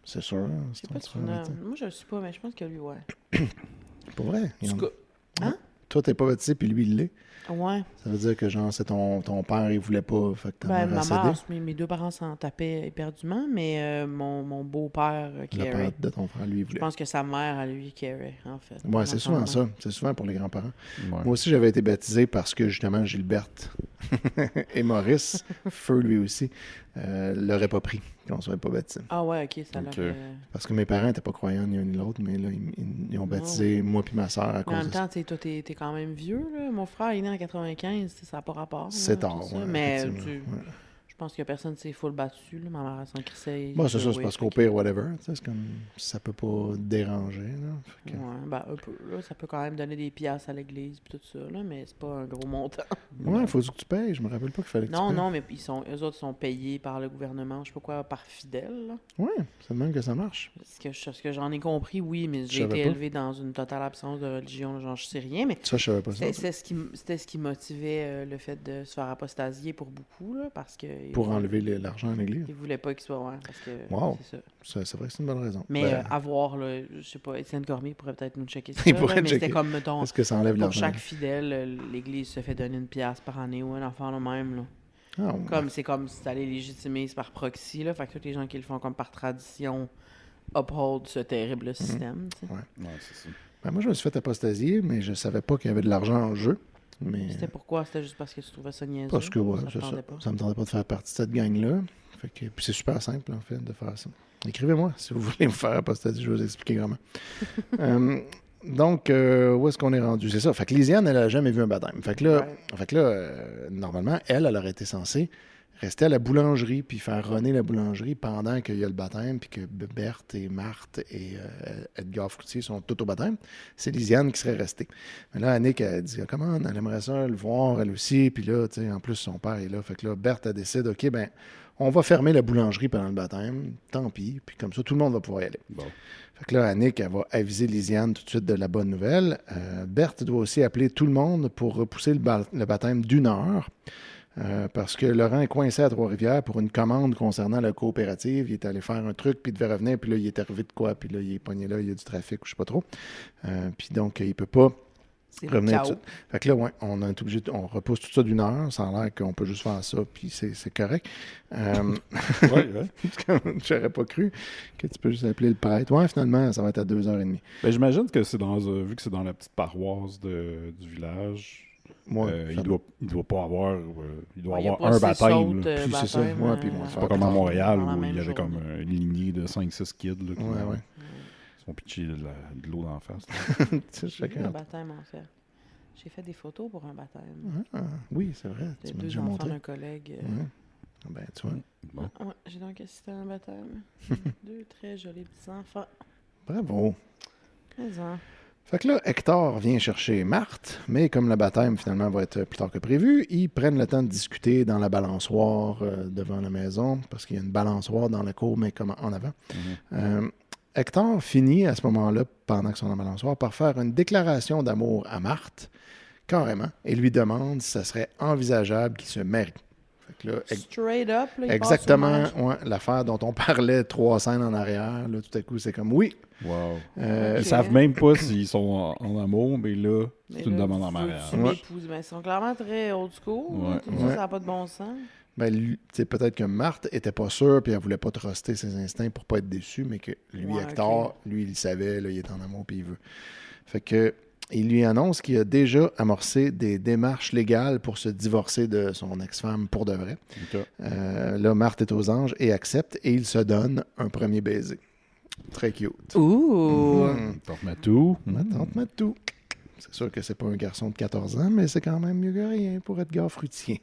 [SPEAKER 2] C'est sûr. Hein,
[SPEAKER 1] c'est pas moi, je le suis pas, mais je pense que lui, ouais.
[SPEAKER 2] Pour vrai?
[SPEAKER 1] Hein?
[SPEAKER 2] Toi, t'es pas baptisé, puis lui, il l'est.
[SPEAKER 1] Ouais.
[SPEAKER 2] Ça veut dire que, genre, c'est ton père, il voulait pas, fait que
[SPEAKER 1] ma mère, mes 2 parents s'en tapaient éperdument, mais mon beau-père
[SPEAKER 2] le père de ton frère, lui, il voulait.
[SPEAKER 1] Je pense que sa mère, à lui, carrait, en fait.
[SPEAKER 2] Ouais, c'est souvent ça. C'est souvent pour les grands-parents.
[SPEAKER 3] Ouais.
[SPEAKER 2] Moi aussi, j'avais été baptisé parce que, justement, Gilberte et Maurice, feu lui aussi, l'auraient pas pris quand on serait pas baptisé.
[SPEAKER 1] Ah ouais, OK, ça l'aurait...
[SPEAKER 2] Parce que mes parents n'étaient pas croyants ni un ni l'autre, mais là, ils ont baptisé moi puis ma soeur à cause de ça.
[SPEAKER 1] En même temps, toi, t'es quand même vieux, là. Mon frère, il est né en 95, ça n'a pas rapport.
[SPEAKER 2] C'est tard,
[SPEAKER 1] ouais, mais je pense que personne s'est full battu, là. Ma mère s'en crissait.
[SPEAKER 2] Bon, c'est ça, c'est parce qu'au pire, whatever, c'est comme, ça peut pas déranger, là.
[SPEAKER 1] Ouais, ben un peu, là, ça peut quand même donner des piastres à l'église et tout ça, là, mais c'est pas un gros montant.
[SPEAKER 2] Ouais, il faut que tu payes, je me rappelle pas qu'il fallait que tu payes.
[SPEAKER 1] Non, mais eux autres sont payés par le gouvernement, je sais pas quoi, par fidèle, là.
[SPEAKER 2] Ouais, c'est de même que ça marche.
[SPEAKER 1] Ce que j'en ai compris, oui, mais j'ai été élevé dans une totale absence de religion, genre je sais rien, mais
[SPEAKER 2] ça, je savais pas ça.
[SPEAKER 1] C'était ce qui motivait le fait de se faire apostasier pour beaucoup, là, parce qu'il
[SPEAKER 2] Pour enlever l'argent à l'église.
[SPEAKER 1] Il voulait pas qu'il soit, parce que
[SPEAKER 2] c'est ça. C'est vrai que c'est une bonne raison.
[SPEAKER 1] Mais à voir, là, je sais pas, Étienne Cormier pourrait peut-être nous checker ça.
[SPEAKER 2] Il pourrait
[SPEAKER 1] mais c'était comme, mettons,
[SPEAKER 2] est-ce que ça enlève
[SPEAKER 1] pour
[SPEAKER 2] l'argent?
[SPEAKER 1] chaque fidèle, l'église se fait donner 1$ par année ou un enfant le même, là. C'est comme si t'allais légitimer par proxy, là. Fait que tous les gens qui le font comme par tradition uphold ce terrible système.
[SPEAKER 3] Ouais, c'est ça.
[SPEAKER 2] Ben, moi, je me suis fait apostasier, mais je savais pas qu'il y avait de l'argent en jeu. Mais...
[SPEAKER 1] C'était pourquoi? C'était juste parce que tu trouvais ça niaiseux?
[SPEAKER 2] Parce que, ça me tentait pas de faire partie de cette gang-là. Fait que, puis c'est super simple, en fait, de faire ça. Écrivez-moi si vous voulez me faire apostasier, je vais vous expliquer comment. Donc, où est-ce qu'on est rendu? C'est ça. Fait que Lisiane, elle n'a jamais vu un baptême. Fait que là, normalement, elle aurait été censée rester à la boulangerie puis faire runner la boulangerie pendant qu'il y a le baptême puis que Berthe et Marthe et Edgar Fruitier sont tous au baptême. C'est Lisiane qui serait restée. Mais là, Annick, elle dit « Comment elle aimerait ça le voir, elle aussi. » Puis là, tu sais, en plus, son père est là. Fait que là, Berthe, elle décide « OK, ben on va fermer la boulangerie pendant le baptême. Tant pis. Puis comme ça, tout le monde va pouvoir y aller. » Bon. Fait que là, Annick, elle va aviser Lisiane tout de suite de la bonne nouvelle. Berthe doit aussi appeler tout le monde pour repousser le baptême d'1 heure. Parce que Laurent est coincé à Trois-Rivières pour une commande concernant la coopérative. Il est allé faire un truc, puis il devait revenir, puis là, il est arrivé de quoi, puis là, il est pogné là, il y a du trafic, ou je sais pas trop. Puis donc, il peut pas revenir tout de suite. Fait que là, on est obligé, on repousse tout ça d'1 heure. Ça a l'air qu'on peut juste faire ça, puis c'est correct. J'aurais pas cru que tu peux juste appeler le prêtre. Ouais, finalement, ça va être à 2h30.
[SPEAKER 3] Ben, j'imagine que c'est vu que c'est dans la petite paroisse du village... il doit pas avoir il doit avoir un baptême.
[SPEAKER 2] C'est ça.
[SPEAKER 3] C'est pas comme à Montréal où il y avait comme une lignée de 5-6 kids là, qui sont pitchés de l'eau d'en face.
[SPEAKER 1] J'ai vu un baptême en fait. J'ai fait des photos pour un baptême.
[SPEAKER 2] Oui, c'est vrai.
[SPEAKER 1] Tu m'as déjà montré. D'un collègue.
[SPEAKER 2] Ben, tu vois.
[SPEAKER 1] Bon. J'ai donc assisté à un baptême. 2 très jolis petits enfants.
[SPEAKER 2] Bravo.
[SPEAKER 1] Présent.
[SPEAKER 2] Fait que là, Hector vient chercher Marthe, mais comme le baptême, finalement, va être plus tard que prévu, ils prennent le temps de discuter dans la balançoire devant la maison, parce qu'il y a une balançoire dans la cour, mais comme en avant. Hector finit à ce moment-là, pendant qu'ils sont dans la balançoire, par faire une déclaration d'amour à Marthe, carrément, et lui demande si ça serait envisageable qu'ils se marient. Fait que là,
[SPEAKER 1] straight up, là,
[SPEAKER 2] exactement, l'affaire dont on parlait 3 scènes en arrière, là, tout à coup, c'est comme oui.
[SPEAKER 3] Wow. Ils savent même pas s'ils sont en amour, mais là, c'est une demande en mariage.
[SPEAKER 1] Ils sont clairement très old school. Ça n'a pas de bon sens.
[SPEAKER 2] Ben, peut-être que Marthe était pas sûre, puis elle voulait pas truster ses instincts pour pas être déçue, mais que lui, Hector, lui, il savait, là, il est en amour, puis il veut. Fait que il lui annonce qu'il a déjà amorcé des démarches légales pour se divorcer de son ex-femme pour de vrai. Okay. Là, Marthe est aux anges et accepte, et il se donne un premier baiser. Très cute.
[SPEAKER 1] Ouh!
[SPEAKER 3] Tante Matou.
[SPEAKER 2] Ma tante Matou. C'est sûr que c'est pas un garçon de 14 ans, mais c'est quand même mieux que rien pour Edgar Fruitier.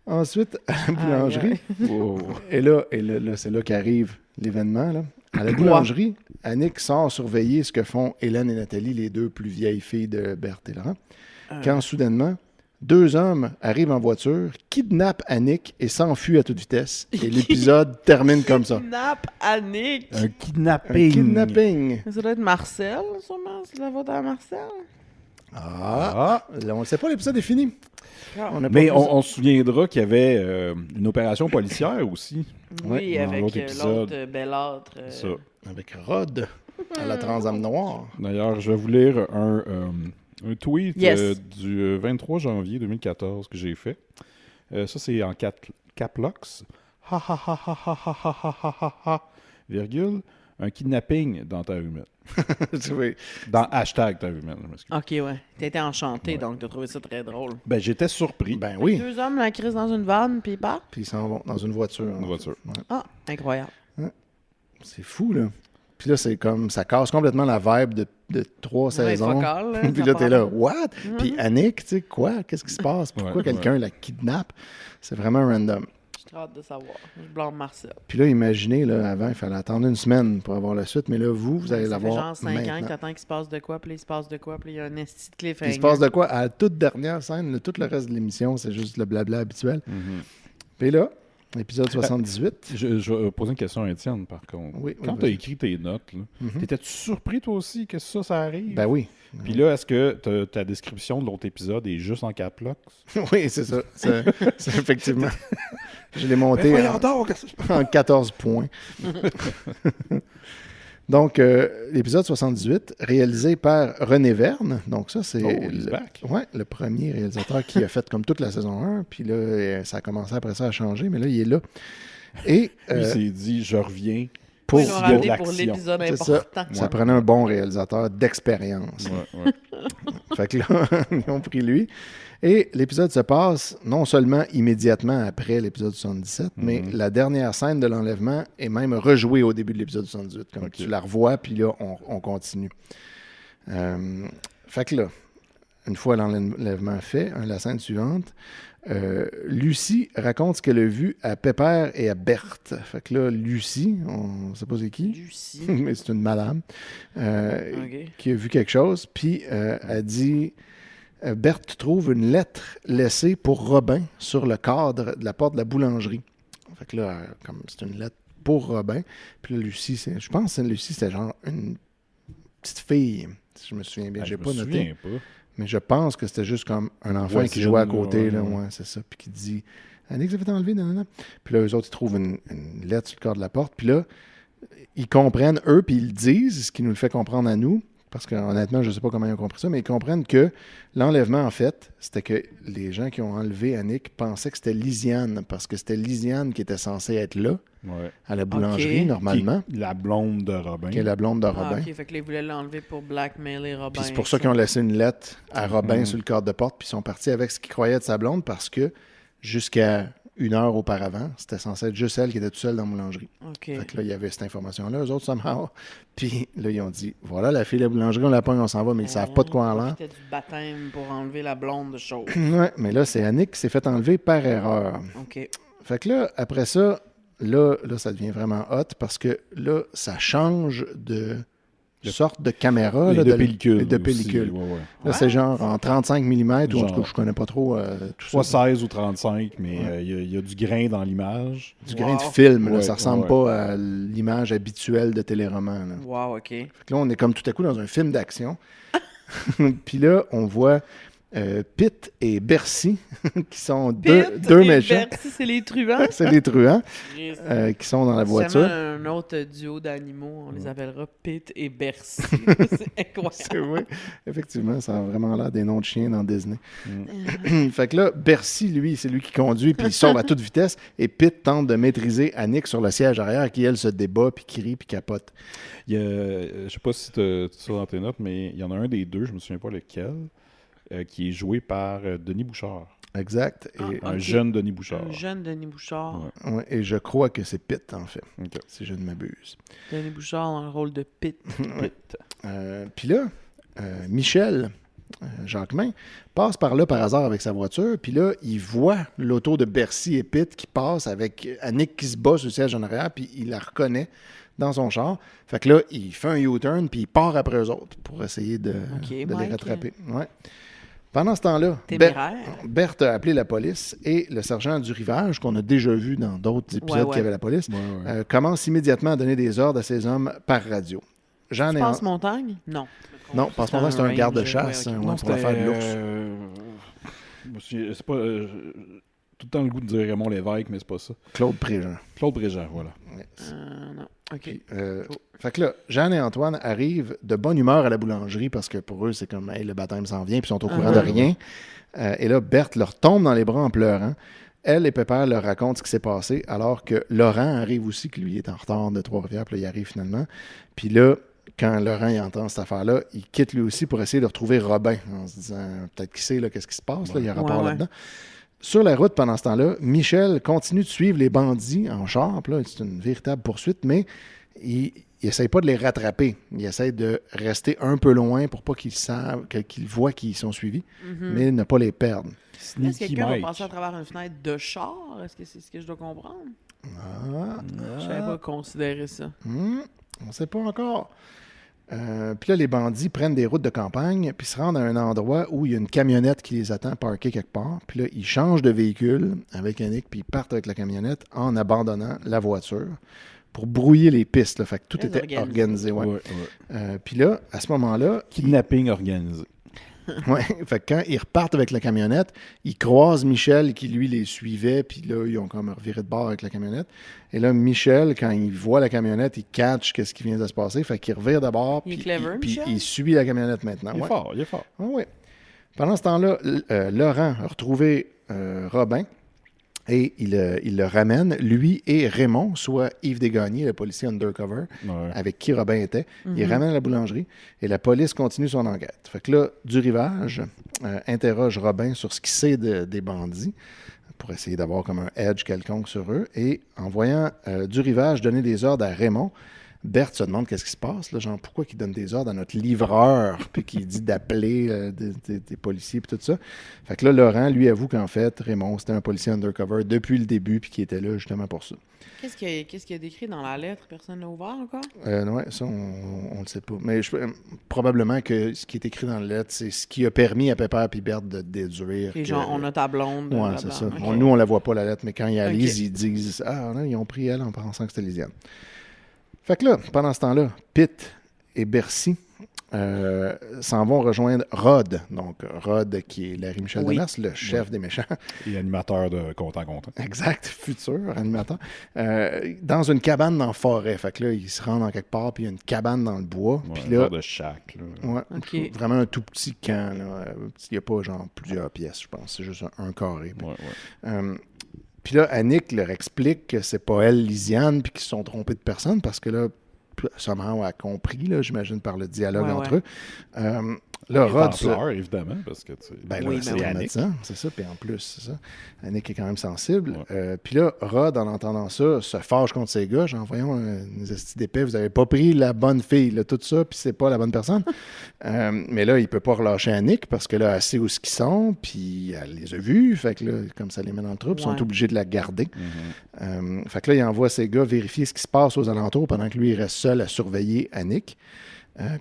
[SPEAKER 2] Ensuite, à la boulangerie. Et là, c'est là qu'arrive l'événement. Là. À la boulangerie, Annick sort surveiller ce que font Hélène et Nathalie, les 2 plus vieilles filles de Berthe et Laurent. Quand soudainement, 2 hommes arrivent en voiture, kidnappent Annick et s'enfuient à toute vitesse. Et l'épisode termine comme ça.
[SPEAKER 1] Kidnappe Annick!
[SPEAKER 3] Un kidnapping!
[SPEAKER 2] Un kidnapping!
[SPEAKER 1] Ça doit être Marcel, sûrement. C'est la voix à Marcel.
[SPEAKER 2] Là, on ne sait pas, l'épisode est fini.
[SPEAKER 3] Mais on se souviendra qu'il y avait une opération policière aussi.
[SPEAKER 1] Oui, avec l'autre bellâtre.
[SPEAKER 3] Ça.
[SPEAKER 2] Avec Rod, à la Transam Noire.
[SPEAKER 3] D'ailleurs, je vais vous lire un tweet du 23 janvier 2014 que j'ai fait. Ça, c'est en cap locks. Ha ha ha ha ha ha ha ha ha ha virgule. Un kidnapping dans Terre humaine.
[SPEAKER 2] Oui.
[SPEAKER 3] Dans hashtag Terre humaine.
[SPEAKER 1] OK, ouais. T'étais enchanté, donc t'as trouvé ça très drôle.
[SPEAKER 3] Ben, j'étais surpris.
[SPEAKER 2] Ben oui.
[SPEAKER 1] 2 hommes la crise dans une vanne, puis ils partent.
[SPEAKER 2] Puis ils s'en vont dans une voiture.
[SPEAKER 3] Une voiture.
[SPEAKER 2] Ouais.
[SPEAKER 1] Ah, incroyable.
[SPEAKER 2] Ouais. C'est fou, là. Puis là, c'est comme, ça casse complètement la vibe de 3 saisons.
[SPEAKER 1] Focal,
[SPEAKER 2] puis là, t'es là, what? Puis Annick, tu sais, quoi? Qu'est-ce qui se passe? Pourquoi quelqu'un la kidnappe? C'est vraiment random.
[SPEAKER 1] J'ai hâte de savoir. Je blâme Marcel.
[SPEAKER 2] Puis là, imaginez, là, avant, il fallait attendre 1 semaine pour avoir la suite, mais là, vous allez l'avoir.
[SPEAKER 1] Ça fait genre 5 ans que t'attends qu'il se passe de quoi, puis il se passe de quoi, puis il y a un esti de cliffhanger.
[SPEAKER 2] Il se passe de quoi? À la toute dernière scène, tout le reste de l'émission, c'est juste le blabla habituel. Puis là, Épisode 78.
[SPEAKER 3] Je vais poser une question à Étienne, par contre.
[SPEAKER 2] Oui,
[SPEAKER 3] quand tu as écrit tes notes, t'étais-tu surpris, toi aussi, que ça arrive?
[SPEAKER 2] Ben oui.
[SPEAKER 3] Puis là, est-ce que ta description de l'autre épisode est juste en caps lock?
[SPEAKER 2] Oui, c'est ça. C'est effectivement. Je l'ai monté en 14 points. Donc, l'épisode 78, réalisé par René Verne. Donc, ça, c'est le premier réalisateur qui a fait comme toute la saison 1. Puis là, ça a commencé après ça à changer, mais là, il est là. Et
[SPEAKER 3] il s'est dit, je reviens
[SPEAKER 1] pour l'épisode important.
[SPEAKER 2] Ça prenait un bon réalisateur d'expérience.
[SPEAKER 3] Ouais.
[SPEAKER 2] Fait que là, ils ont pris lui. Et l'épisode se passe non seulement immédiatement après l'épisode 77, mais la dernière scène de l'enlèvement est même rejouée au début de l'épisode 78. Comme tu la revois, puis là, on continue. Fait que là, une fois l'enlèvement fait, la scène suivante, Lucie raconte ce qu'elle a vu à Pépère et à Berthe. Fait que là, Lucie, on ne sait pas c'est qui,
[SPEAKER 1] Lucie.
[SPEAKER 2] mais c'est une madame qui a vu quelque chose, puis elle dit... Berthe trouve une lettre laissée pour Robin sur le cadre de la porte de la boulangerie. Fait que là, comme c'est une lettre pour Robin, puis là, Lucie, je pense que Lucie, c'était genre une petite fille, si je me souviens bien. J'ai pas noté. Mais je pense que c'était juste comme un enfant qui jouait à côté, là, c'est ça, puis qui dit « Annick s'est fait enlever, nanana. » Puis là, eux autres, ils trouvent une lettre sur le cadre de la porte, puis là, ils comprennent, eux, puis ils le disent, ce qui nous le fait comprendre à nous, parce que honnêtement, je ne sais pas comment ils ont compris ça, mais ils comprennent que l'enlèvement, en fait, c'était que les gens qui ont enlevé Annick pensaient que c'était Lisiane, parce que c'était Lisiane qui était censée être là, à la boulangerie, normalement.
[SPEAKER 3] Qui est la blonde de Robin.
[SPEAKER 2] Qui est la blonde de Robin.
[SPEAKER 1] OK, fait que là, ils voulaient l'enlever pour blackmailer Robin.
[SPEAKER 2] Puis c'est pour ça qu'ils ont laissé une lettre à Robin sur le cadre de porte, puis ils sont partis avec ce qu'ils croyaient de sa blonde, parce que jusqu'à 1 heure auparavant, c'était censé être juste elle qui était toute seule dans la boulangerie.
[SPEAKER 1] Okay.
[SPEAKER 2] Fait que là, il y avait cette information-là, eux autres, somehow. Puis là, ils ont dit, voilà, la fille de la boulangerie, on la pogne, on s'en va, mais ils ne savent pas de quoi en l'air.
[SPEAKER 1] C'était du baptême pour enlever la blonde de chose.
[SPEAKER 2] Ouais, mais là, c'est Annick qui s'est fait enlever par erreur.
[SPEAKER 1] OK.
[SPEAKER 2] Fait que là, après ça, là, ça devient vraiment hot parce que là, ça change de sorte de caméra.
[SPEAKER 3] De
[SPEAKER 2] pellicule.
[SPEAKER 3] De pellicule. Ouais.
[SPEAKER 2] Là, c'est genre en 35 mm, ou en tout cas, je connais pas trop tout
[SPEAKER 3] soit
[SPEAKER 2] ça.
[SPEAKER 3] 16 ou 35, mais il y a du grain dans l'image.
[SPEAKER 2] Du grain de film, là, ça ressemble pas à l'image habituelle de téléroman. Là.
[SPEAKER 1] Wow, OK.
[SPEAKER 2] Fait que là, on est comme tout à coup dans un film d'action. Puis là, on voit Pitt et Bercy, qui sont deux méchants.
[SPEAKER 1] Bercy, c'est les truands.
[SPEAKER 2] C'est les truands qui sont dans la voiture.
[SPEAKER 1] C'est un autre duo d'animaux. On les appellera Pitt et Bercy. C'est incroyable.
[SPEAKER 2] C'est vrai. Effectivement, ça a vraiment l'air des noms de chiens dans Disney. Fait que là, Bercy, lui, c'est lui qui conduit, puis il sort à toute vitesse. Et Pitt tente de maîtriser Annick sur le siège arrière, qui, elle, se débat, puis crie, puis capote.
[SPEAKER 3] Je sais pas si tu as ça dans tes notes, mais il y en a un des deux, je me souviens pas lequel, qui est joué par Denis Bouchard.
[SPEAKER 2] Exact. Et
[SPEAKER 3] un jeune Denis Bouchard.
[SPEAKER 1] Un jeune Denis Bouchard.
[SPEAKER 2] Ouais, et je crois que c'est Pitt, en fait, si je ne m'abuse.
[SPEAKER 1] Denis Bouchard dans le rôle de Pitt.
[SPEAKER 2] Puis là, Michel Jacquemin passe par là par hasard avec sa voiture, puis là, il voit l'auto de Bercy et Pitt qui passe avec Annick qui se bat sur le siège en arrière, puis il la reconnaît dans son char. Fait que là, il fait un U-turn, puis il part après eux autres pour essayer de les rattraper. Ouais. Pendant ce temps-là, Berthe a appelé la police et le sergent du rivage, qu'on a déjà vu dans d'autres épisodes qu'il y avait la police, commence immédiatement à donner des ordres à ses hommes par radio.
[SPEAKER 1] Passe-Montagne? Non.
[SPEAKER 2] Non, Passe-Montagne, c'est un garde-chasse pour l'affaire de l'ours.
[SPEAKER 3] C'est pas... tout le temps le goût de dire Raymond Lévesque, mais c'est pas ça.
[SPEAKER 2] Claude Préjean,
[SPEAKER 3] voilà.
[SPEAKER 1] Non, OK.
[SPEAKER 2] Puis, fait que là, Jeanne et Antoine arrivent de bonne humeur à la boulangerie parce que pour eux, c'est comme, hey, le baptême s'en vient, puis ils sont au courant de rien. Et là, Berthe leur tombe dans les bras en pleurant. Elle et Pépère leur racontent ce qui s'est passé, alors que Laurent arrive aussi, qui lui est en retard de Trois-Rivières, puis là, il arrive finalement. Puis là, quand Laurent il entend cette affaire-là, il quitte lui aussi pour essayer de retrouver Robin, en se disant, peut-être qu'il sait là, qu'est-ce qui se passe, là, il y a un rapport là-dedans. Sur la route, pendant ce temps-là, Michel continue de suivre les bandits en char. Là, c'est une véritable poursuite, mais il n'essaye pas de les rattraper. Il essaie de rester un peu loin pour pas qu'ils savent, qu'ils voient qu'ils sont suivis, mais ne pas les perdre.
[SPEAKER 1] Est-ce que quelqu'un va passer à travers une fenêtre de char? Est-ce que c'est ce que je dois comprendre? Je n'avais pas considéré ça.
[SPEAKER 2] On ne sait pas encore. Puis là, les bandits prennent des routes de campagne, puis se rendent à un endroit où il y a une camionnette qui les attend parquée quelque part. Puis là, ils changent de véhicule avec Annick, puis ils partent avec la camionnette en abandonnant la voiture pour brouiller les pistes. Là. Fait que tout était organisé. Ouais. Puis là, à ce moment-là...
[SPEAKER 3] Kidnapping organisé.
[SPEAKER 2] Oui, fait que quand ils repartent avec la camionnette, ils croisent Michel qui, lui, les suivait, puis là, ils ont comme reviré de bord avec la camionnette. Et là, Michel, quand il voit la camionnette, il catch qu'est-ce qui vient de se passer, fait qu'il revire de bord, puis il suit la camionnette maintenant.
[SPEAKER 3] Il est fort.
[SPEAKER 2] Oui. Pendant ce temps-là, Laurent a retrouvé Robin, et il le ramène, lui et Raymond, soit Yves Desgagnés, le policier undercover, avec qui Robin était. Il ramène à la boulangerie et la police continue son enquête. Fait que là, du Rivage interroge Robin sur ce qu'il sait des bandits pour essayer d'avoir comme un edge quelconque sur eux. Et en voyant du Rivage donner des ordres à Raymond, Berthe se demande qu'est-ce qui se passe, là, genre pourquoi il donne des ordres à notre livreur, puis qu'il dit d'appeler des policiers, puis tout ça. Fait que là, Laurent, lui, avoue qu'en fait, Raymond, c'était un policier undercover depuis le début, puis qui était là justement pour ça.
[SPEAKER 1] Qu'est-ce qu'il y a décrit dans la lettre? Personne ne l'a ouvert encore?
[SPEAKER 2] Oui, ça, on le sait pas. Mais probablement que ce qui est écrit dans la lettre, c'est ce qui a permis à Pépère et Berthe de déduire.
[SPEAKER 1] Et genre, on a ta blonde.
[SPEAKER 2] Oui, c'est ça. Okay. Nous, on la voit pas, la lettre, mais quand ils la lisent, ils disent « Ah, là, ils ont pris elle en pensant que c'était Lisiane. » Fait que là, pendant ce temps-là, Pitt et Bercy s'en vont rejoindre Rod. Donc, Rod, qui est Larry Michel Demers, le chef des méchants.
[SPEAKER 3] Et animateur de Content.
[SPEAKER 2] Exact, futur animateur. Dans une cabane dans la forêt. Fait que là, ils se rendent en quelque part, puis il y a une cabane dans le bois.
[SPEAKER 3] Ouais,
[SPEAKER 2] puis là,
[SPEAKER 3] genre de shack.
[SPEAKER 2] Vraiment un tout petit camp. Il n'y a pas genre plusieurs pièces, je pense. C'est juste un carré. Puis là, Annick leur explique que c'est pas elle, Lisiane, puis qu'ils se sont trompés de personne, parce que là, somehow a compris, là, j'imagine, par le dialogue entre eux. Là, Rod...
[SPEAKER 3] évidemment, parce que tu
[SPEAKER 2] sais... c'est Annick. C'est ça, puis en plus, c'est ça. Annick est quand même sensible. Puis là, Rod, en entendant ça, se fâche contre ses gars. Genre, voyons, les estis d'épais, vous avez pas pris la bonne fille, là, tout ça, puis c'est pas la bonne personne. Mais là, il peut pas relâcher Annick, parce que là, elle sait où ce qu'ils sont, puis elle les a vus, fait que là, comme ça les met dans le trou, ils sont obligés de la garder. Fait que là, il envoie ses gars vérifier ce qui se passe aux alentours, pendant que lui, il reste seul à surveiller Annick.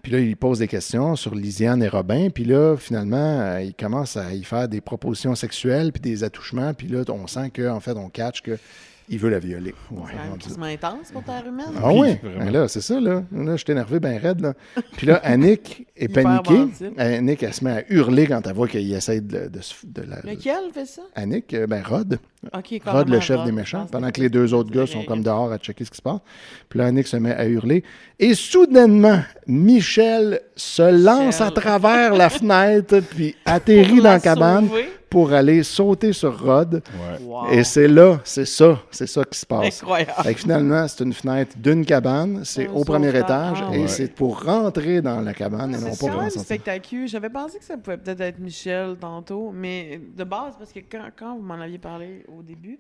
[SPEAKER 2] Puis là, il pose des questions sur Lisiane et Robin. Puis là, finalement, il commence à y faire des propositions sexuelles puis des attouchements. Puis là, on sent qu'en fait, on catch qu'il veut la violer.
[SPEAKER 1] C'est quasiment intense pour Terre humaine.
[SPEAKER 2] Ah oui, ben là, c'est ça, là. Là, je suis énervé ben raide, là. Puis là, Annick est paniquée. Annick, elle se met à hurler quand elle voit qu'il essaie de la...
[SPEAKER 1] Lequel fait ça?
[SPEAKER 2] Annick, Rod.
[SPEAKER 1] Okay,
[SPEAKER 2] Rod, le chef des méchants, pendant que les deux autres gars sont comme dehors à checker ce qui se passe. Puis là, Annick se met à hurler. Et soudainement, Michel se lance à travers la fenêtre, puis atterrit dans la cabane pour aller sauter sur Rod.
[SPEAKER 1] Wow.
[SPEAKER 2] Et c'est ça qui se passe.
[SPEAKER 1] Incroyable.
[SPEAKER 2] Fait que finalement, c'est une fenêtre d'une cabane, c'est au premier étage, et c'est pour rentrer dans la cabane et non pas pour en sortir.
[SPEAKER 1] C'est spectaculaire. J'avais pensé que ça pouvait peut-être être Michel tantôt, mais de base, parce que quand vous m'en aviez parlé au début,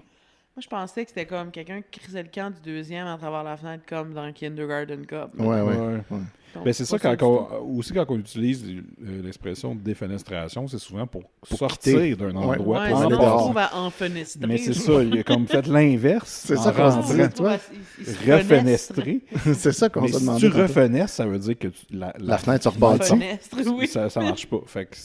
[SPEAKER 1] moi, je pensais que c'était comme quelqu'un qui crisait le camp du deuxième à travers la fenêtre, comme dans Kindergarten Cop.
[SPEAKER 2] Ouais.
[SPEAKER 3] Ben, c'est ça, quand on utilise l'expression de défenestration, c'est souvent pour sortir d'un endroit.
[SPEAKER 2] Pour
[SPEAKER 1] aller
[SPEAKER 2] dehors.
[SPEAKER 1] On se trouve à enfenestrer.
[SPEAKER 3] Mais c'est ça, il a comme fait l'inverse.
[SPEAKER 2] C'est ça qu'on se dit,
[SPEAKER 3] toi. Refenestrer.
[SPEAKER 2] C'est ça qu'on se demande.
[SPEAKER 3] Si tu refenestres, ça veut dire que
[SPEAKER 2] la fenêtre se rebâtit.
[SPEAKER 3] Ça marche pas. Fait que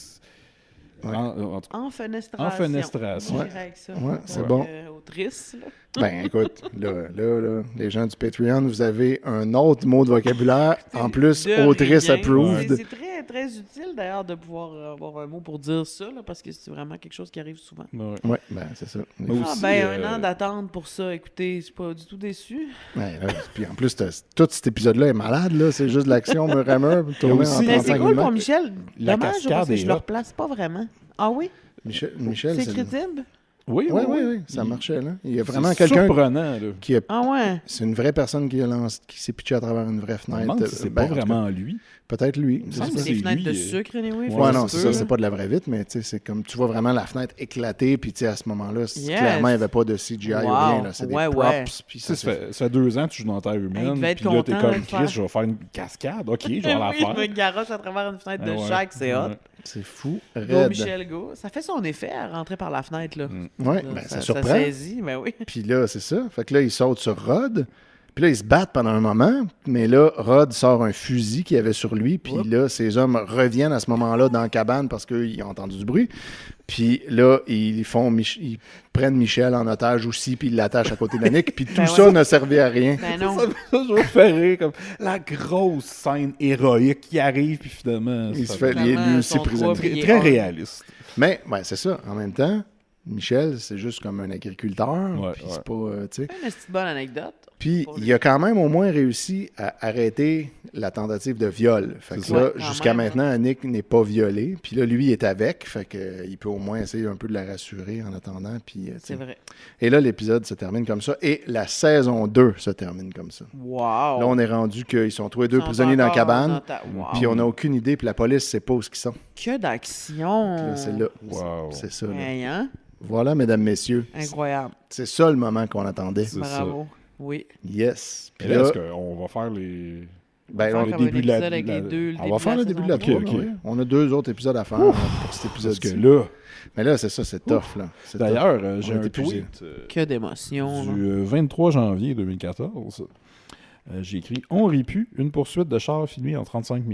[SPEAKER 1] Enfenestration.
[SPEAKER 2] Ouais, c'est bon.
[SPEAKER 1] Autrice, là.
[SPEAKER 2] Ben, écoute, là, les gens du Patreon, vous avez un autre mot de vocabulaire, en plus, autrice approved.
[SPEAKER 1] C'est très, très utile, d'ailleurs, de pouvoir avoir un mot pour dire ça, là, parce que c'est vraiment quelque chose qui arrive souvent.
[SPEAKER 2] Oui, ben, c'est ça.
[SPEAKER 1] Un an d'attente pour ça, écoutez, je suis pas du tout déçu.
[SPEAKER 2] Ouais, puis en plus, tout cet épisode-là est malade, là. C'est juste de l'action mur à mur.
[SPEAKER 1] Mais c'est cool pour Michel. Dommage, parce que je le replace pas vraiment. Ah oui?
[SPEAKER 2] Michel,
[SPEAKER 1] c'est crédible?
[SPEAKER 2] Oui, ça marchait, là. Il y a vraiment quelqu'un
[SPEAKER 3] surprenant, là.
[SPEAKER 2] Qui a...
[SPEAKER 1] Ah ouais?
[SPEAKER 2] C'est une vraie personne qui s'est pitché à travers une vraie fenêtre.
[SPEAKER 3] C'est pas vraiment lui.
[SPEAKER 2] Peut-être lui.
[SPEAKER 1] C'est des fenêtres de sucre, anyway.
[SPEAKER 2] Ouais, non, c'est ça. C'est pas de la vraie vitre, mais tu sais, c'est comme tu vois vraiment la fenêtre éclater, puis tu sais, à ce moment-là, clairement, il n'y avait pas de CGI ou rien. C'est des props. Puis
[SPEAKER 3] ça fait 2 ans que tu joues dans Terre humaine, puis là, t'es comme Chris, je vais faire une cascade. OK, je vais la faire.
[SPEAKER 1] Il me garoche à travers une fenêtre de chaque, c'est hot.
[SPEAKER 2] C'est fou.
[SPEAKER 1] Go Michel Go. Ça fait son effet à rentrer par la fenêtre, là.
[SPEAKER 2] Oui, ça surprend.
[SPEAKER 1] Ça saisit, mais oui.
[SPEAKER 2] Puis là, c'est ça. Fait que là, il saute sur Rod. Puis là, ils se battent pendant un moment, mais là, Rod sort un fusil qu'il avait sur lui, puis là, ces hommes reviennent à ce moment-là dans la cabane parce qu'ils ont entendu du bruit. Puis là, ils prennent Michel en otage aussi, puis ils l'attachent à côté d'Annick, puis tout ça ne servait à rien.
[SPEAKER 1] Ben non.
[SPEAKER 3] Ça je me fais rire, comme la grosse scène héroïque qui arrive, puis finalement...
[SPEAKER 2] Il se fait lui aussi prisonnier.
[SPEAKER 3] Très réaliste.
[SPEAKER 2] Mais, c'est ça. En même temps, Michel, c'est juste comme un agriculteur, puis c'est pas, tu sais...
[SPEAKER 1] C'est une petite bonne anecdote.
[SPEAKER 2] Puis, il a quand même au moins réussi à arrêter la tentative de viol. Fait que là, jusqu'à maintenant, Annick n'est pas violée. Puis là, lui, il est avec. Fait qu'il peut au moins essayer un peu de la rassurer en attendant. Puis,
[SPEAKER 1] c'est vrai.
[SPEAKER 2] Et là, l'épisode se termine comme ça. Et la saison 2 se termine comme ça.
[SPEAKER 1] Wow!
[SPEAKER 2] Là, on est rendu qu'ils sont tous les deux prisonniers dans la cabane. Puis on n'a aucune idée. Puis la police ne sait pas où ils sont.
[SPEAKER 1] Que d'action!
[SPEAKER 2] Là, c'est là.
[SPEAKER 3] Wow.
[SPEAKER 2] C'est ça. Là.
[SPEAKER 1] Hey, hein?
[SPEAKER 2] Voilà, mesdames, messieurs.
[SPEAKER 1] Incroyable.
[SPEAKER 2] C'est ça le moment qu'on attendait.
[SPEAKER 1] Bravo. Oui.
[SPEAKER 2] Yes.
[SPEAKER 3] Puis là, est-ce qu'on va faire les...
[SPEAKER 2] le
[SPEAKER 1] début de la...
[SPEAKER 2] On va faire le début de la 3. Okay. On a 2 autres épisodes à faire pour cet épisode.
[SPEAKER 3] Parce que là...
[SPEAKER 2] Mais là, c'est ça, c'est tough. Là.
[SPEAKER 3] D'ailleurs, j'ai un tweet
[SPEAKER 1] que d'émotion.
[SPEAKER 3] Du 23 janvier 2014. J'ai écrit « On rit plus, une poursuite de char filmée en 35 mm. »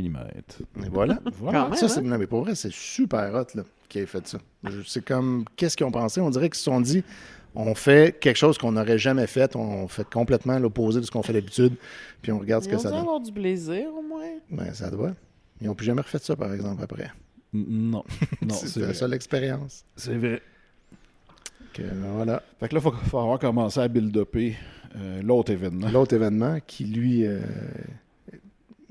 [SPEAKER 2] Et voilà.
[SPEAKER 1] Même,
[SPEAKER 2] ça, c'est... Non, mais pour vrai, c'est super hot là, qui a fait ça. C'est comme... Qu'est-ce qu'ils ont pensé? On dirait qu'ils se sont dit... On fait quelque chose qu'on n'aurait jamais fait. On fait complètement l'opposé de ce qu'on fait d'habitude. Puis on regarde ce que ça donne.
[SPEAKER 1] Ils vont avoir du plaisir, au moins.
[SPEAKER 2] Ben, ça doit. Ils n'ont plus jamais refait ça, par exemple, après.
[SPEAKER 3] Non.
[SPEAKER 2] C'est la seule expérience.
[SPEAKER 3] C'est vrai.
[SPEAKER 2] Voilà.
[SPEAKER 3] Fait que là, il faut avoir commencé à build-upper l'autre événement.
[SPEAKER 2] L'autre événement qui, lui,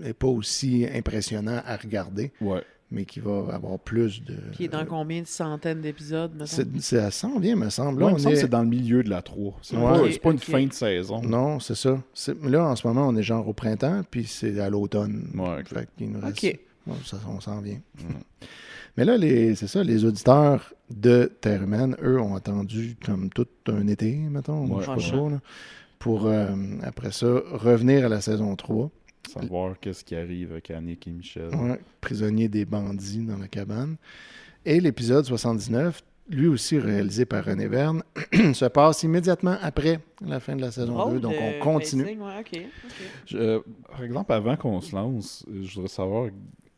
[SPEAKER 2] n'est pas aussi impressionnant à regarder.
[SPEAKER 3] Ouais.
[SPEAKER 2] Mais qui va avoir plus de...
[SPEAKER 1] Qui est dans combien de centaines d'épisodes, maintenant?
[SPEAKER 2] Ça s'en vient, me semble.
[SPEAKER 3] Là, c'est dans le milieu de la 3. C'est pas une fin de saison.
[SPEAKER 2] Non, c'est ça. Là, en ce moment, on est genre au printemps, puis c'est à l'automne.
[SPEAKER 3] Ouais,
[SPEAKER 2] fait qu'il nous reste...
[SPEAKER 1] OK.
[SPEAKER 2] On s'en vient. Mais là, c'est ça, les auditeurs de Terre humaine, eux, ont attendu comme tout un été, mettons, je sais pas trop, là, pour, après ça, revenir à la saison 3.
[SPEAKER 3] Savoir qu'est-ce qui arrive avec Annick et Michel.
[SPEAKER 2] Ouais, prisonniers des bandits dans la cabane. Et l'épisode 79, lui aussi réalisé par René Verne, se passe immédiatement après la fin de la saison 2. Donc, on continue.
[SPEAKER 3] Par exemple, avant qu'on se lance, je voudrais savoir,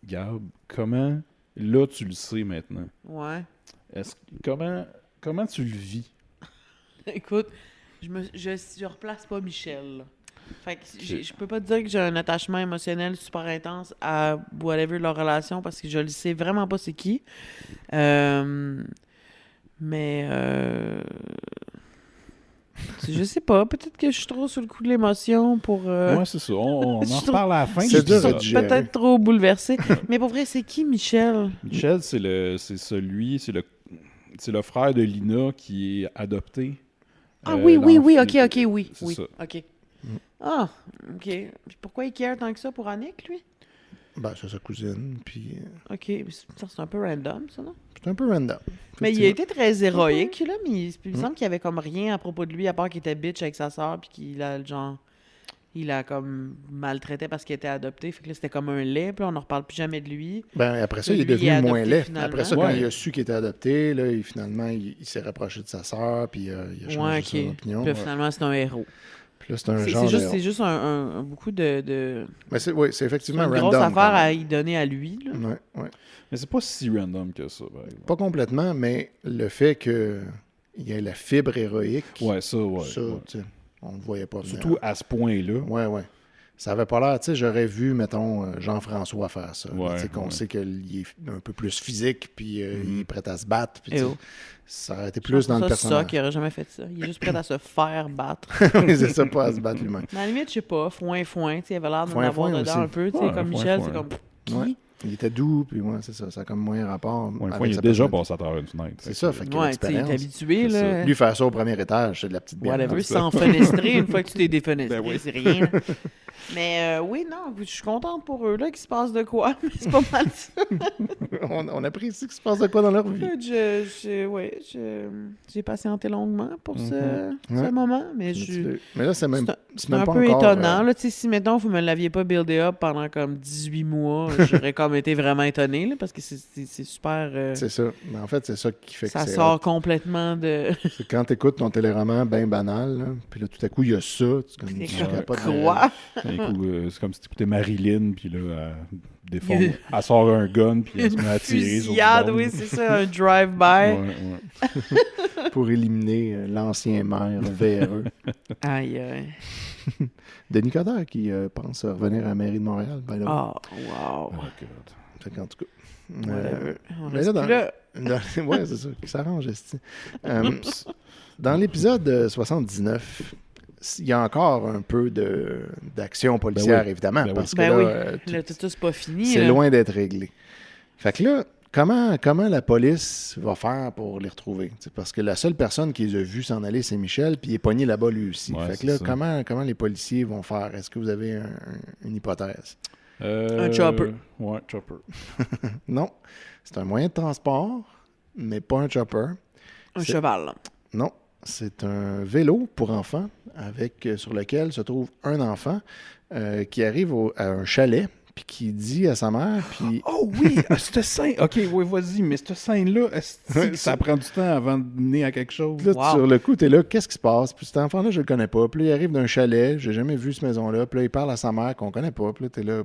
[SPEAKER 3] Gab, comment, là, tu le sais maintenant?
[SPEAKER 1] Ouais.
[SPEAKER 3] Comment tu le vis?
[SPEAKER 1] Écoute, je replace pas Michel, là. Fait que je peux pas te dire que j'ai un attachement émotionnel super intense à whatever leur relation parce que je ne sais vraiment pas c'est qui. Mais je sais pas, peut-être que je suis trop sur le coup de l'émotion pour...
[SPEAKER 3] Ouais, c'est ça. On en reparle à la fin.
[SPEAKER 2] C'est dur à digérer.
[SPEAKER 1] Peut-être trop bouleversé. Mais pour vrai, c'est qui Michel?
[SPEAKER 3] Michel, c'est le frère de Lina qui est adopté.
[SPEAKER 1] Ah oui, ok, oui.
[SPEAKER 3] Ça.
[SPEAKER 1] Ok. Ah, ok. Puis pourquoi il care tant que ça pour Annick, lui?
[SPEAKER 2] Ben, c'est sa cousine, puis...
[SPEAKER 1] Ok, c'est un peu random, ça, non?
[SPEAKER 2] C'est un peu random.
[SPEAKER 1] Mais il a été très héroïque, là, mais il me semble qu'il y avait comme rien à propos de lui, à part qu'il était bitch avec sa sœur, puis qu'il a, genre... Il a comme maltraité parce qu'il était adopté. Fait que là, c'était comme un lait. Puis là, on n'en reparle plus jamais de lui.
[SPEAKER 2] Ben, après ça, il est devenu moins laid. Après ça, quand il a su qu'il était adopté, là, finalement, il s'est rapproché de sa sœur. Puis il a changé son opinion.
[SPEAKER 1] Puis là, finalement, c'est un héros.
[SPEAKER 2] Puis là, c'est un genre
[SPEAKER 1] C'est juste un beaucoup de...
[SPEAKER 2] Mais c'est effectivement
[SPEAKER 1] une
[SPEAKER 2] random.
[SPEAKER 1] Grosse affaire à y donner à lui. Là.
[SPEAKER 2] Ouais.
[SPEAKER 3] Mais c'est pas si random que ça, par exemple.
[SPEAKER 2] Pas complètement, mais le fait qu'il y ait la fibre héroïque...
[SPEAKER 3] Ouais, ça.
[SPEAKER 2] On ne voyait pas.
[SPEAKER 3] Surtout à ce point-là.
[SPEAKER 2] Ouais. Ça avait pas l'air, tu sais, j'aurais vu, mettons, Jean-François faire ça. Tu sais, qu'on sait qu'il est un peu plus physique, puis il est prêt à se battre. Puis, ça aurait été plus dans le personnage.
[SPEAKER 1] C'est ça qui aurait jamais fait ça. Il est juste prêt à se faire battre.
[SPEAKER 2] Oui, c'est ça, pas à se battre lui-même.
[SPEAKER 1] Mais à la limite, je sais pas, foin, tu sais, il avait l'air d'en avoir dedans un peu, tu sais, comme Michel, c'est comme...
[SPEAKER 2] Qui? Il était doux, puis c'est ça. Ça a comme moins rapport.
[SPEAKER 3] Il est déjà passé à travers une fenêtre.
[SPEAKER 2] C'est ça, fait qu'il a l'expérience.
[SPEAKER 1] Il est habitué, là.
[SPEAKER 2] Lui, faire ça au premier étage, c'est de la petite bière.
[SPEAKER 1] Whatever, sans fenestrer, une fois que tu t'es défenestré, c'est rien. Mais oui, non, je suis contente pour eux, là, qu'il se passe de quoi, mais c'est pas mal ça.
[SPEAKER 2] on apprécie qu'il se passe de quoi dans leur vie.
[SPEAKER 1] J'ai patienté longuement pour ce moment, mais
[SPEAKER 2] là, c'est même
[SPEAKER 1] c'est un peu étonnant. Là, si, mettons, vous me l'aviez pas buildé up pendant comme 18 mois, j'aurais comme été vraiment étonné, là, parce que c'est super...
[SPEAKER 2] C'est ça. Mais en fait, c'est ça qui fait que
[SPEAKER 1] ça sort complètement de...
[SPEAKER 2] C'est quand t'écoutes ton téléroman bien banal, là, puis là, tout à coup, il y a ça.
[SPEAKER 1] Quoi?
[SPEAKER 3] C'est comme si t'écoutais Marilyn, puis là, elle sort un gun, puis elle se met à tirer sur le
[SPEAKER 1] oui, c'est ça, un drive-by.
[SPEAKER 2] Pour éliminer l'ancien maire véreux.
[SPEAKER 1] Aïe, aïe.
[SPEAKER 2] Denis Coderre qui pense revenir à la mairie de Montréal.
[SPEAKER 1] Wow. Oh,
[SPEAKER 2] fait qu'en tout cas...
[SPEAKER 1] mais là,
[SPEAKER 2] ouais, c'est ça, qui s'arrange. Dans l'épisode 79... il y a encore un peu d'action policière, évidemment, parce que là,
[SPEAKER 1] tout c'est pas fini.
[SPEAKER 2] C'est loin d'être réglé. Fait que là, comment la police va faire pour les retrouver? T'sais, parce que la seule personne qui les a vus s'en aller, c'est Michel, puis il est pogné là-bas lui aussi.
[SPEAKER 3] Ouais,
[SPEAKER 2] fait que là, comment les policiers vont faire? Est-ce que vous avez une hypothèse?
[SPEAKER 1] Un chopper.
[SPEAKER 3] Ouais, chopper.
[SPEAKER 2] Non. C'est un moyen de transport, mais pas un chopper.
[SPEAKER 1] Un cheval.
[SPEAKER 2] Non. C'est un vélo pour enfants sur lequel se trouve un enfant qui arrive à un chalet puis qui dit à sa mère... Puis...
[SPEAKER 3] Oh oui! Cette scène... OK, oui, vas-y, mais cette scène-là, ça prend du temps avant de mener à quelque chose.
[SPEAKER 2] Là, sur le coup, t'es là, qu'est-ce qui se passe? Puis cet enfant-là, je le connais pas. Puis là, il arrive d'un chalet, j'ai jamais vu cette maison-là. Puis là, il parle à sa mère qu'on connaît pas. Puis là, t'es là...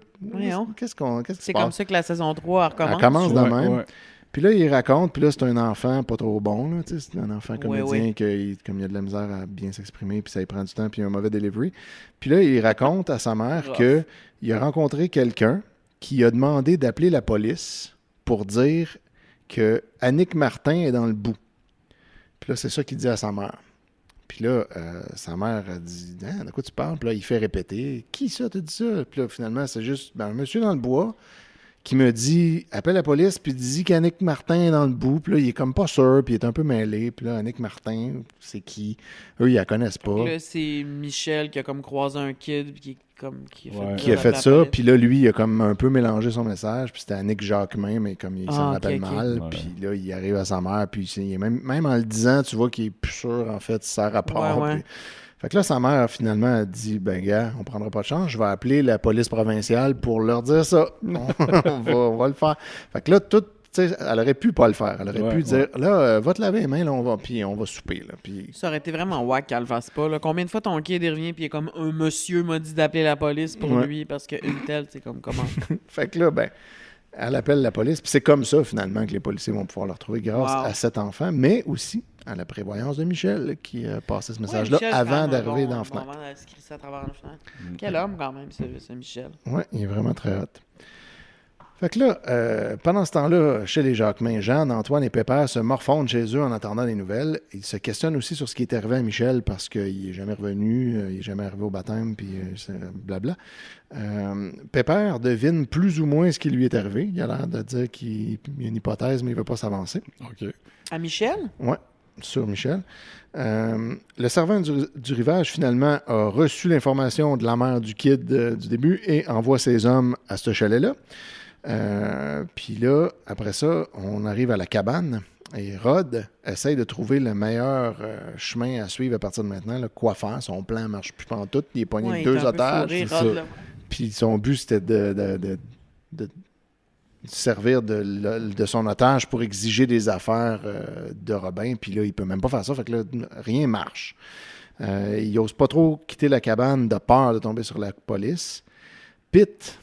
[SPEAKER 2] Qu'est-ce qui se passe?
[SPEAKER 1] C'est comme ça que la saison 3 recommence.
[SPEAKER 2] Elle commence de même. Ouais. Puis là, il raconte, puis là, c'est un enfant pas trop bon, là, c'est un enfant comédien comme il a de la misère à bien s'exprimer, puis ça lui prend du temps, puis il a un mauvais delivery. Puis là, il raconte à sa mère qu'il a rencontré quelqu'un qui a demandé d'appeler la police pour dire que Annick Martin est dans le bout. Puis là, c'est ça qu'il dit à sa mère. Puis là, sa mère a dit « de quoi tu parles? » Puis là, il fait répéter « Qui ça, t'as dit ça? » Puis là, finalement, c'est juste un monsieur dans le bois qui me dit, appelle la police, puis dit qu'Annick Martin est dans le bout. Puis là, il est comme pas sûr, puis il est un peu mêlé. Puis là, Annick Martin, c'est qui? Eux, ils la connaissent pas.
[SPEAKER 1] Puis là, c'est Michel qui a comme croisé un kid, puis
[SPEAKER 2] qui a fait ça. Puis là, lui, il a comme un peu mélangé son message. Puis c'était Annick Jacquemin, mais comme il s'en rappelle mal.
[SPEAKER 3] Ouais.
[SPEAKER 2] Puis là, il arrive à sa mère, puis même en le disant, tu vois qu'il est plus sûr, en fait, si ça a rapport.
[SPEAKER 1] Ouais.
[SPEAKER 2] Puis... Fait que là, sa mère, finalement, a dit, ben gars, on prendra pas de chance, je vais appeler la police provinciale pour leur dire ça. on va le faire. Fait que là, elle aurait pu pas le faire. Elle aurait pu dire, là, va te laver les mains, là, puis on va souper. Là, puis...
[SPEAKER 1] Ça aurait été vraiment wack qu'elle le fasse pas. Là. Combien de fois ton kid revient, puis il est comme, un monsieur m'a dit d'appeler la police pour lui, parce qu'une telle, c'est comme comment?
[SPEAKER 2] Fait que là, ben... elle appelle la police, puis c'est comme ça, finalement, que les policiers vont pouvoir le retrouver grâce à cet enfant, mais aussi à la prévoyance de Michel, qui a passé ce message-là avant d'arriver dans la fenêtre.
[SPEAKER 1] À travers la fenêtre. Quel homme, quand même, ce Michel.
[SPEAKER 2] Oui, il est vraiment très hot. Fait que là, pendant ce temps-là, chez les Jacquemin, Jeanne, Antoine et Pépère se morfondent chez eux en attendant les nouvelles. Ils se questionnent aussi sur ce qui est arrivé à Michel parce qu'il n'est jamais revenu, il n'est jamais arrivé au baptême, puis blabla. Pépère devine plus ou moins ce qui lui est arrivé. Il a l'air de dire qu'il y a une hypothèse, mais il ne veut pas s'avancer.
[SPEAKER 3] OK.
[SPEAKER 1] À Michel?
[SPEAKER 2] Oui, sur Michel. Le servant du rivage, finalement, a reçu l'information de la mère du kid du début et envoie ses hommes à ce chalet-là. Puis là, après ça, on arrive à la cabane et Rod essaye de trouver le meilleur chemin à suivre à partir de maintenant. Là, quoi faire? Son plan ne marche plus pantoute. Il est pogné avec 2 otages. Puis son but, c'était de servir de son otage pour exiger des affaires de Robin. Puis là, il peut même pas faire ça. Fait que là, rien marche. Il n'ose pas trop quitter la cabane de peur de tomber sur la police. Pitt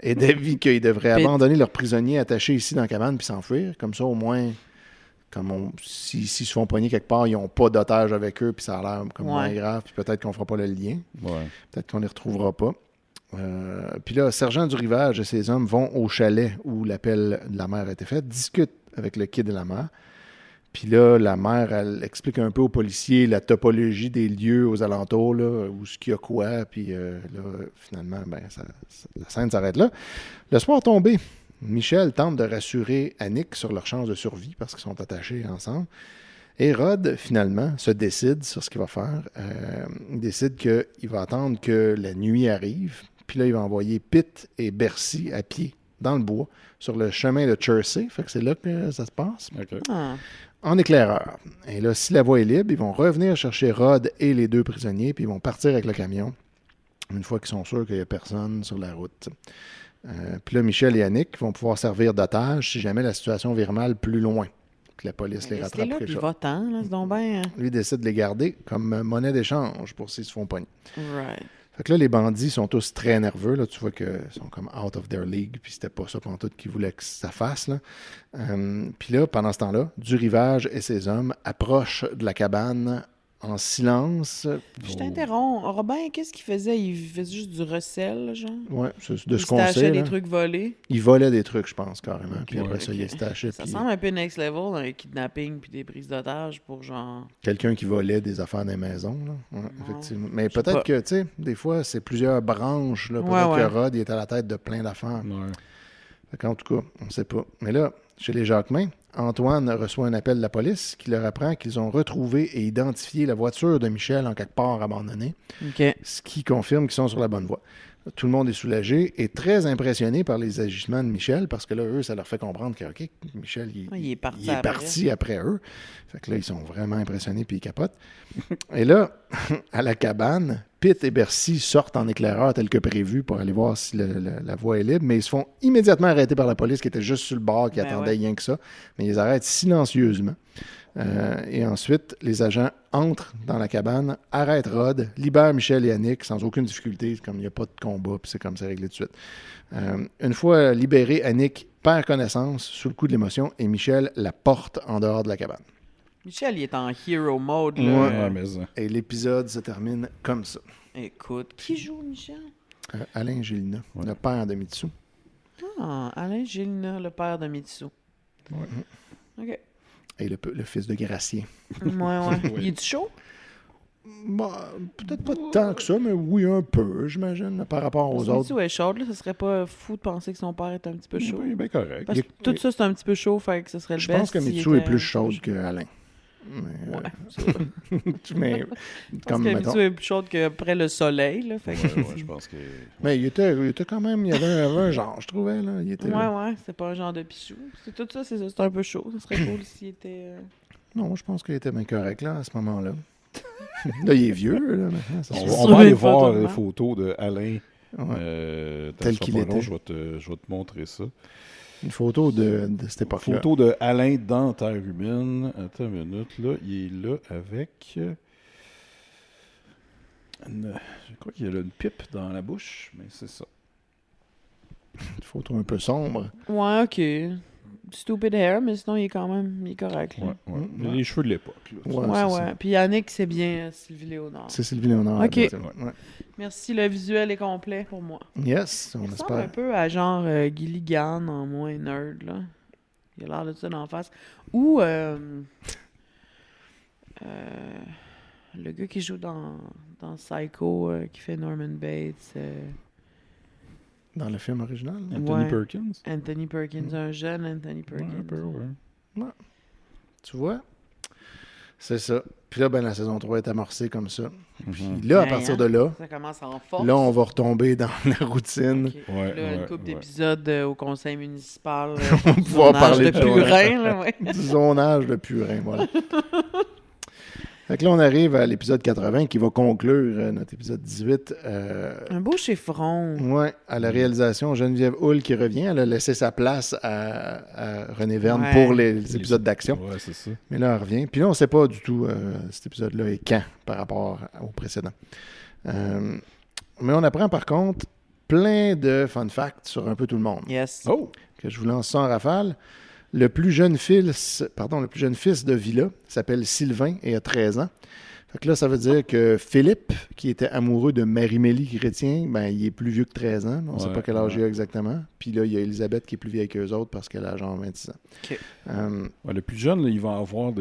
[SPEAKER 2] est d'avis qu'ils devraient abandonner leurs prisonniers attachés ici dans la cabane puis s'enfuir. Comme ça, au moins, s'ils se font pogner quelque part, ils n'ont pas d'otage avec eux puis ça a l'air comme moins grave. Puis peut-être qu'on ne fera pas le lien.
[SPEAKER 3] Ouais.
[SPEAKER 2] Peut-être qu'on ne les retrouvera pas. Puis là, Sergent du Rivage et ses hommes vont au chalet où l'appel de la mère a été fait, discutent avec le kid et la mère. Puis là, la mère, elle explique un peu aux policiers la topologie des lieux aux alentours, là, où ce qu'il y a quoi. Puis là, finalement, la scène s'arrête là. Le soir tombé, Michel tente de rassurer Annick sur leur chance de survie parce qu'ils sont attachés ensemble. Et Rod, finalement, se décide sur ce qu'il va faire. Il décide qu'il va attendre que la nuit arrive. Puis là, il va envoyer Pitt et Bercy à pied dans le bois, sur le chemin de Chersey. Fait que c'est là que ça se passe.
[SPEAKER 3] OK.
[SPEAKER 2] En éclaireur. Et là, si la voie est libre, ils vont revenir chercher Rod et les 2 prisonniers, puis ils vont partir avec le camion, une fois qu'ils sont sûrs qu'il n'y a personne sur la route. Puis là, Michel et Annick vont pouvoir servir d'otages si jamais la situation vire mal plus loin. Que la police les rattrape.
[SPEAKER 1] Là, puis va-t'en, là, c'est donc bien.
[SPEAKER 2] Lui décide de les garder comme monnaie d'échange pour s'ils se font pogner.
[SPEAKER 1] Right.
[SPEAKER 2] Fait que là, les bandits sont tous très nerveux. Là. Tu vois qu'ils sont comme out of their league, puis c'était pas ça pantoute qu'ils voulaient que ça fasse. Là. Puis là, pendant ce temps-là, du rivage et ses hommes approchent de la cabane en silence.
[SPEAKER 1] Je t'interromps. Robin, qu'est-ce qu'il faisait? Il faisait juste du recel, genre?
[SPEAKER 2] Oui, de ce qu'on sait.
[SPEAKER 1] Il stachait des trucs volés.
[SPEAKER 2] Il volait des trucs, je pense, carrément.
[SPEAKER 1] Okay,
[SPEAKER 2] puis après ça, il stachait.
[SPEAKER 1] Ça semble un peu next level dans les kidnappings puis des prises d'otages pour genre...
[SPEAKER 2] Quelqu'un qui volait des affaires dans les maisons, là. Ouais, effectivement. Mais peut-être que, tu sais, des fois, c'est plusieurs branches. Là. Peut-être que Rod il est à la tête de plein d'affaires.
[SPEAKER 3] Ouais.
[SPEAKER 2] Fait qu'en tout cas, on ne sait pas. Mais là, chez les Jacquemin, Antoine reçoit un appel de la police qui leur apprend qu'ils ont retrouvé et identifié la voiture de Michel en quelque part abandonnée, ce qui confirme qu'ils sont sur la bonne voie. Tout le monde est soulagé et très impressionné par les agissements de Michel parce que là, eux, ça leur fait comprendre que, OK, Michel, il est parti après eux. Fait que là, ils sont vraiment impressionnés puis ils capotent. Et là, à la cabane, Pitt et Bercy sortent en éclaireur tel que prévu pour aller voir si la voie est libre, mais ils se font immédiatement arrêter par la police qui était juste sur le bord, qui attendait rien que ça. Mais ils les arrêtent silencieusement. Et ensuite, les agents entrent dans la cabane, arrêtent Rod, libèrent Michel et Annick sans aucune difficulté, comme il n'y a pas de combat, puis c'est comme ça réglé tout de suite. Une fois libéré, Annick perd connaissance sous le coup de l'émotion et Michel la porte en dehors de la cabane.
[SPEAKER 1] Michel, il est en hero mode. Là.
[SPEAKER 2] Et l'épisode se termine comme ça.
[SPEAKER 1] Écoute, qui joue Michel?
[SPEAKER 2] Alain Gélina, le père de Mitsu.
[SPEAKER 1] Ah, Alain Gélina, le père de Mitsu.
[SPEAKER 2] Ouais.
[SPEAKER 1] OK.
[SPEAKER 2] Et le fils de Gratien.
[SPEAKER 1] Ouais. Il est chaud?
[SPEAKER 2] Bah, peut-être pas tant que ça, mais oui, un peu, j'imagine, par rapport aux autres.
[SPEAKER 1] Mitsu est chaude, là, ce serait pas fou de penser que son père est un petit peu chaud.
[SPEAKER 3] Oui, bien correct.
[SPEAKER 1] Parce que tout ça, c'est un petit peu chaud, fait que ce serait le best.
[SPEAKER 2] Je pense que Mitsu est plus chaude qu'Alain. Mais
[SPEAKER 1] comme Mitsu est plus chaude qu'après le soleil. Là, fait que...
[SPEAKER 3] je pense que...
[SPEAKER 2] Mais il était quand même, il y avait un genre, je trouvais. Là. Il était,
[SPEAKER 1] c'est pas un genre de pichou. Tout ça, c'est un peu chaud. Ce serait cool s'il était...
[SPEAKER 2] Non, je pense qu'il était bien correct là, à ce moment-là. Là, il est vieux. Là,
[SPEAKER 3] on va aller voir les photos d'Alain
[SPEAKER 2] tel qu'il était.
[SPEAKER 3] Je vais te montrer ça.
[SPEAKER 2] Une photo de cette époque-là.
[SPEAKER 3] Photo de Alain dans Terre humaine. Attends une minute. Là, il est là avec... je crois qu'il a une pipe dans la bouche, mais c'est ça.
[SPEAKER 2] Une photo un peu sombre.
[SPEAKER 1] Ouais, OK. Stupid hair, mais sinon, il est correct. Là.
[SPEAKER 3] Ouais. Les cheveux de l'époque.
[SPEAKER 1] Ouais. Puis Yannick, c'est bien Sylvie Léonard.
[SPEAKER 2] C'est Sylvie Léonard.
[SPEAKER 1] OK. Merci, le visuel est complet pour moi.
[SPEAKER 2] Yes, on
[SPEAKER 1] espère. Il
[SPEAKER 2] espère.
[SPEAKER 1] un peu à genre Gilligan en moins nerd, là. Il a l'air de ça d'en face. Ou le gars qui joue dans Psycho, qui fait Norman Bates.
[SPEAKER 2] Dans le film original?
[SPEAKER 3] Anthony Perkins?
[SPEAKER 1] Anthony Perkins, un jeune Anthony Perkins.
[SPEAKER 3] Un peu,
[SPEAKER 2] ouais. Tu vois? C'est ça. Puis là, la saison 3 est amorcée comme ça. Puis là, à partir de là,
[SPEAKER 1] ça commence en force.
[SPEAKER 2] Là, on va retomber dans la routine.
[SPEAKER 1] Okay. Là, une couple d'épisodes au conseil municipal.
[SPEAKER 2] On va pouvoir parler
[SPEAKER 1] de purin.
[SPEAKER 2] Du zonage de purin, voilà. Fait que là, on arrive à l'épisode 80 qui va conclure notre épisode 18.
[SPEAKER 1] Un beau chiffron.
[SPEAKER 2] Oui, à la réalisation, Geneviève Hull qui revient. Elle a laissé sa place à René Verne pour les épisodes d'action.
[SPEAKER 3] Ouais, c'est ça.
[SPEAKER 2] Mais là, elle revient. Puis là, on ne sait pas du tout cet épisode-là est quand par rapport au précédent. Mais on apprend par contre plein de fun facts sur un peu tout le monde.
[SPEAKER 1] Yes.
[SPEAKER 2] Oh! Que je vous lance ça en rafale. Le plus jeune fils de Villa s'appelle Sylvain et a 13 ans. Fait que là, ça veut dire que Philippe, qui était amoureux de Marie-Mélie Chrétien, il est plus vieux que 13 ans. On ne sait pas quel âge il a exactement. Puis là, il y a Elisabeth qui est plus vieille qu'eux autres parce qu'elle a genre 26 ans.
[SPEAKER 1] Okay.
[SPEAKER 3] Le plus jeune, là, il va avoir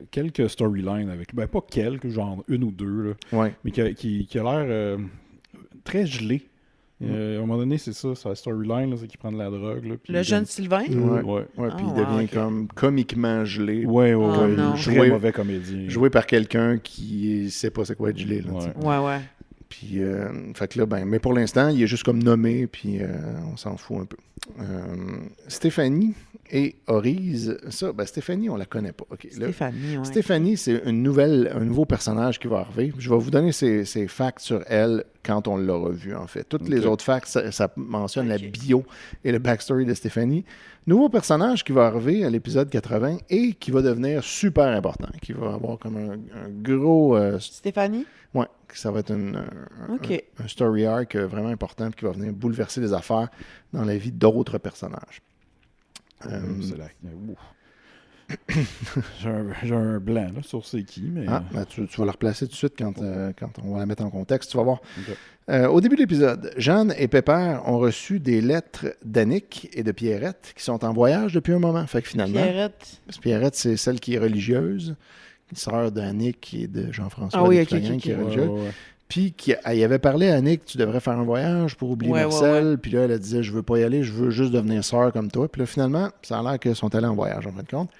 [SPEAKER 3] quelques storylines avec... pas quelques, genre une ou deux. Là, mais qui a l'air très gelé. à un moment donné, c'est ça, sa storyline, c'est qu'il prend de la drogue. Là,
[SPEAKER 1] le jeune Sylvain?
[SPEAKER 2] Ouais, puis il devient comme comiquement gelé.
[SPEAKER 3] Très mauvais comédien.
[SPEAKER 2] Joué par quelqu'un qui sait pas c'est quoi être gelé. Là,
[SPEAKER 1] ouais.
[SPEAKER 2] Puis, fait que là, mais pour l'instant, il est juste comme nommé, puis on s'en fout un peu. Stéphanie et Orize, ça, Stéphanie, on la connaît pas. Okay,
[SPEAKER 1] Stéphanie, oui.
[SPEAKER 2] Stéphanie, c'est un nouveau personnage qui va arriver. Je vais vous donner ses facts sur elle quand on l'aura vu, en fait. Toutes les autres facts, ça mentionne la bio et le backstory de Stéphanie. Nouveau personnage qui va arriver à l'épisode 80 et qui va devenir super important, qui va avoir comme un gros...
[SPEAKER 1] Stéphanie?
[SPEAKER 2] Oui, ça va être un story arc vraiment important qui va venir bouleverser les affaires dans la vie d'autres personnages.
[SPEAKER 3] J'ai un blanc là, sur c'est qui, mais...
[SPEAKER 2] tu vas la replacer tout de suite quand on va la mettre en contexte. Tu vas voir. Okay. Au début de l'épisode, Jeanne et Pépère ont reçu des lettres d'Annick et de Pierrette qui sont en voyage depuis un moment. Fait que finalement... Pierrette, c'est celle qui est religieuse, sœur d'Annick et de Jean-François qui est religieuse. Ouais. Puis, il avait parlé à Annick, tu devrais faire un voyage pour oublier Marcel. Ouais. Puis là, elle disait, je veux pas y aller, je veux juste devenir sœur comme toi. Puis là, finalement, ça a l'air qu'ils sont allés en voyage, en fin de compte.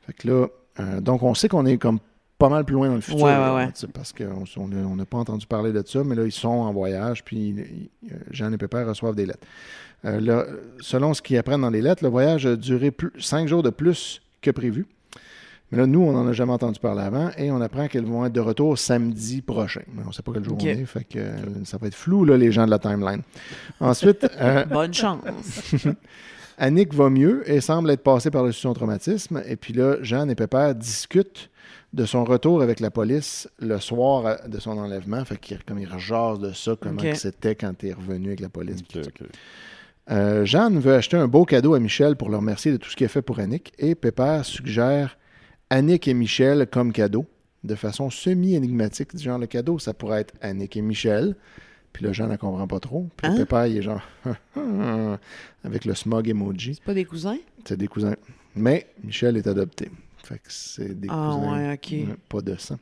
[SPEAKER 2] Fait que là, donc on sait qu'on est comme pas mal plus loin dans le futur. Là, parce qu'on n'a pas entendu parler de ça, mais là, ils sont en voyage, puis Jeanne et Pépère reçoivent des lettres. Là, selon ce qu'ils apprennent dans les lettres, le voyage a duré 5 jours de plus que prévu. Mais là, nous, on n'en a jamais entendu parler avant et on apprend qu'elles vont être de retour samedi prochain. Mais on ne sait pas quel jour on est, fait que ça va être flou, là, les gens de la timeline. Ensuite...
[SPEAKER 1] Bonne chance!
[SPEAKER 2] Annick va mieux et semble être passée par-dessus son traumatisme. Et puis là, Jeanne et Pépère discutent de son retour avec la police le soir de son enlèvement. Fait qu'ils rejasent de ça, comment c'était quand il est revenu avec la police. Jeanne veut acheter un beau cadeau à Michel pour le remercier de tout ce qu'il a fait pour Annick. Et Pépère suggère Annick et Michel comme cadeau, de façon semi-énigmatique. Genre, le cadeau, ça pourrait être Annick et Michel. Puis là, Jean ne comprend pas trop. Puis Pépère, il est genre... avec le smog emoji.
[SPEAKER 1] C'est pas des cousins?
[SPEAKER 2] C'est des cousins. Mais Michel est adopté. Fait que c'est des cousins.
[SPEAKER 1] Ah ouais, OK.
[SPEAKER 2] Pas de sang.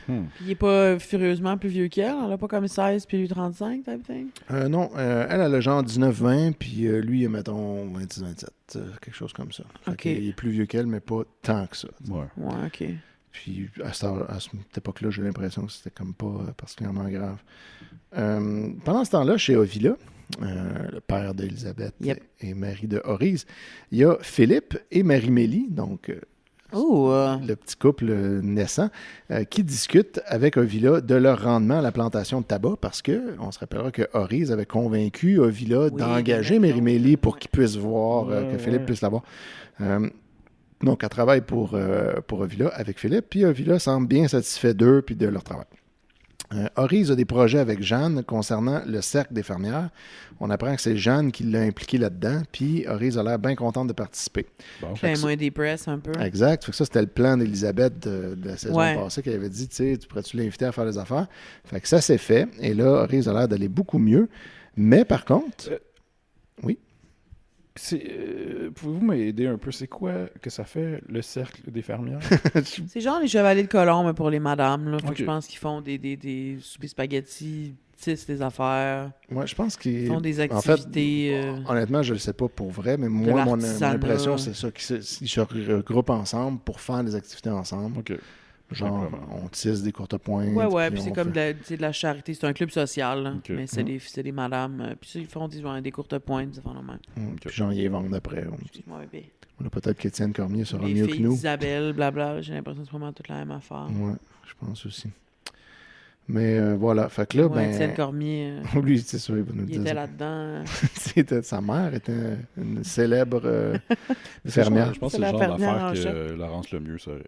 [SPEAKER 1] Puis il est pas furieusement plus vieux qu'elle? Elle a pas comme 16 puis lui 35, type thing?
[SPEAKER 2] Non, elle a le genre 19-20, puis lui, mettons 26-27. Quelque chose comme ça. Fait il est plus vieux qu'elle, mais pas tant que ça.
[SPEAKER 3] Ouais,
[SPEAKER 2] OK. Puis à cette époque-là, j'ai l'impression que c'était comme pas particulièrement grave. Pendant ce temps-là, chez Ovila, le père d'Élisabeth et Marie de Orize, il y a Philippe et Marie-Mélie, donc le petit couple naissant, qui discutent avec Ovila de leur rendement à la plantation de tabac parce qu'on se rappellera que Orize avait convaincu Ovila d'engager Marie-Mélie pour qu'il puisse voir, que Philippe puisse la voir. Donc, elle travaille pour Ovila avec Philippe, puis Ovila semble bien satisfait d'eux puis de leur travail. Orize a des projets avec Jeanne concernant le cercle des fermières. On apprend que c'est Jeanne qui l'a impliqué là-dedans, puis Orize a l'air bien contente de participer.
[SPEAKER 1] Moins des press un peu.
[SPEAKER 2] Exact. Fait que ça, c'était le plan d'Élisabeth de la saison passée qu'elle avait dit, tu sais, tu pourrais-tu l'inviter à faire des affaires? Fait que ça, c'est fait. Et là, Orize a l'air d'aller beaucoup mieux. Mais par contre... Oui?
[SPEAKER 3] Pouvez-vous m'aider un peu? C'est quoi que ça fait, le cercle des fermières?
[SPEAKER 1] C'est genre les chevaliers de colombe pour les madames. Là. Faut que je pense qu'ils font des soupes spaghettis, tissent des affaires.
[SPEAKER 2] Moi, je pense qu'ils
[SPEAKER 1] font des activités.
[SPEAKER 2] En fait, honnêtement, je ne le sais pas pour vrai, mais moi, mon impression, c'est ça, qu'ils se regroupent ensemble pour faire des activités ensemble.
[SPEAKER 3] OK.
[SPEAKER 2] Genre, on tisse des courtes pointes.
[SPEAKER 1] Ouais, puis c'est comme de la charité. C'est un club social, là, mais c'est des madames. Puis ça, ils font des courtes pointes, ça fait normal.
[SPEAKER 2] Puis genre, ils les vendent après. On a peut-être qu'Étienne Cormier sera mieux que nous.
[SPEAKER 1] Isabelle, blabla, j'ai l'impression que c'est vraiment toute la même affaire.
[SPEAKER 2] Ouais, je pense aussi. Mais voilà, fait que là,
[SPEAKER 1] Étienne Cormier,
[SPEAKER 2] lui, c'est sûr, il va nous le dire.
[SPEAKER 1] Il était là-dedans.
[SPEAKER 2] Sa mère était une célèbre fermière.
[SPEAKER 3] Je pense que c'est le genre d'affaire que Laurence Lemieux serait.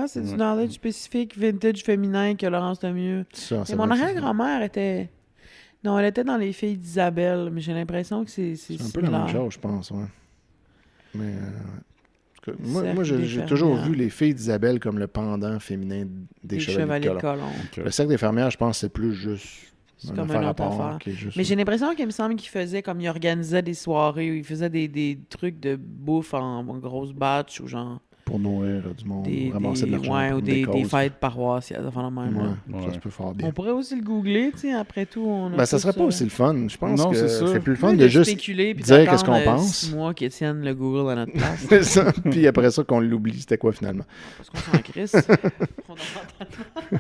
[SPEAKER 1] C'est du knowledge spécifique, vintage féminin que Laurence Lemieux. Et mon arrière-grand-mère était... Non, elle était dans les filles d'Isabelle, mais j'ai l'impression que c'est
[SPEAKER 2] un peu la même chose, je pense, ouais. Mais moi j'ai toujours vu les filles d'Isabelle comme le pendant féminin des chevaliers de colombe. Le cercle des fermières, je pense que c'est plus juste...
[SPEAKER 1] C'est comme une autre affaire. Mais j'ai l'impression qu'il me semble qu'il faisait comme il organisait des soirées où il faisait des trucs de bouffe en grosse batch ou genre...
[SPEAKER 2] Pour nourrir du monde, ramasser de l'argent.
[SPEAKER 1] Ouais, ou des fêtes paroissiales, enfin, même.
[SPEAKER 2] Ça se peut faire bien.
[SPEAKER 1] On pourrait aussi le googler, tu sais, après tout.
[SPEAKER 2] Ça serait pas aussi le fun. Je pense que c'est plus le fun
[SPEAKER 1] de
[SPEAKER 2] juste dire qu'est-ce qu'on pense.
[SPEAKER 1] 6 mois qu'Étienne le google à notre place.
[SPEAKER 2] C'est ça. Puis après ça, qu'on l'oublie, c'était quoi finalement?
[SPEAKER 1] Parce qu'on s'en crisse.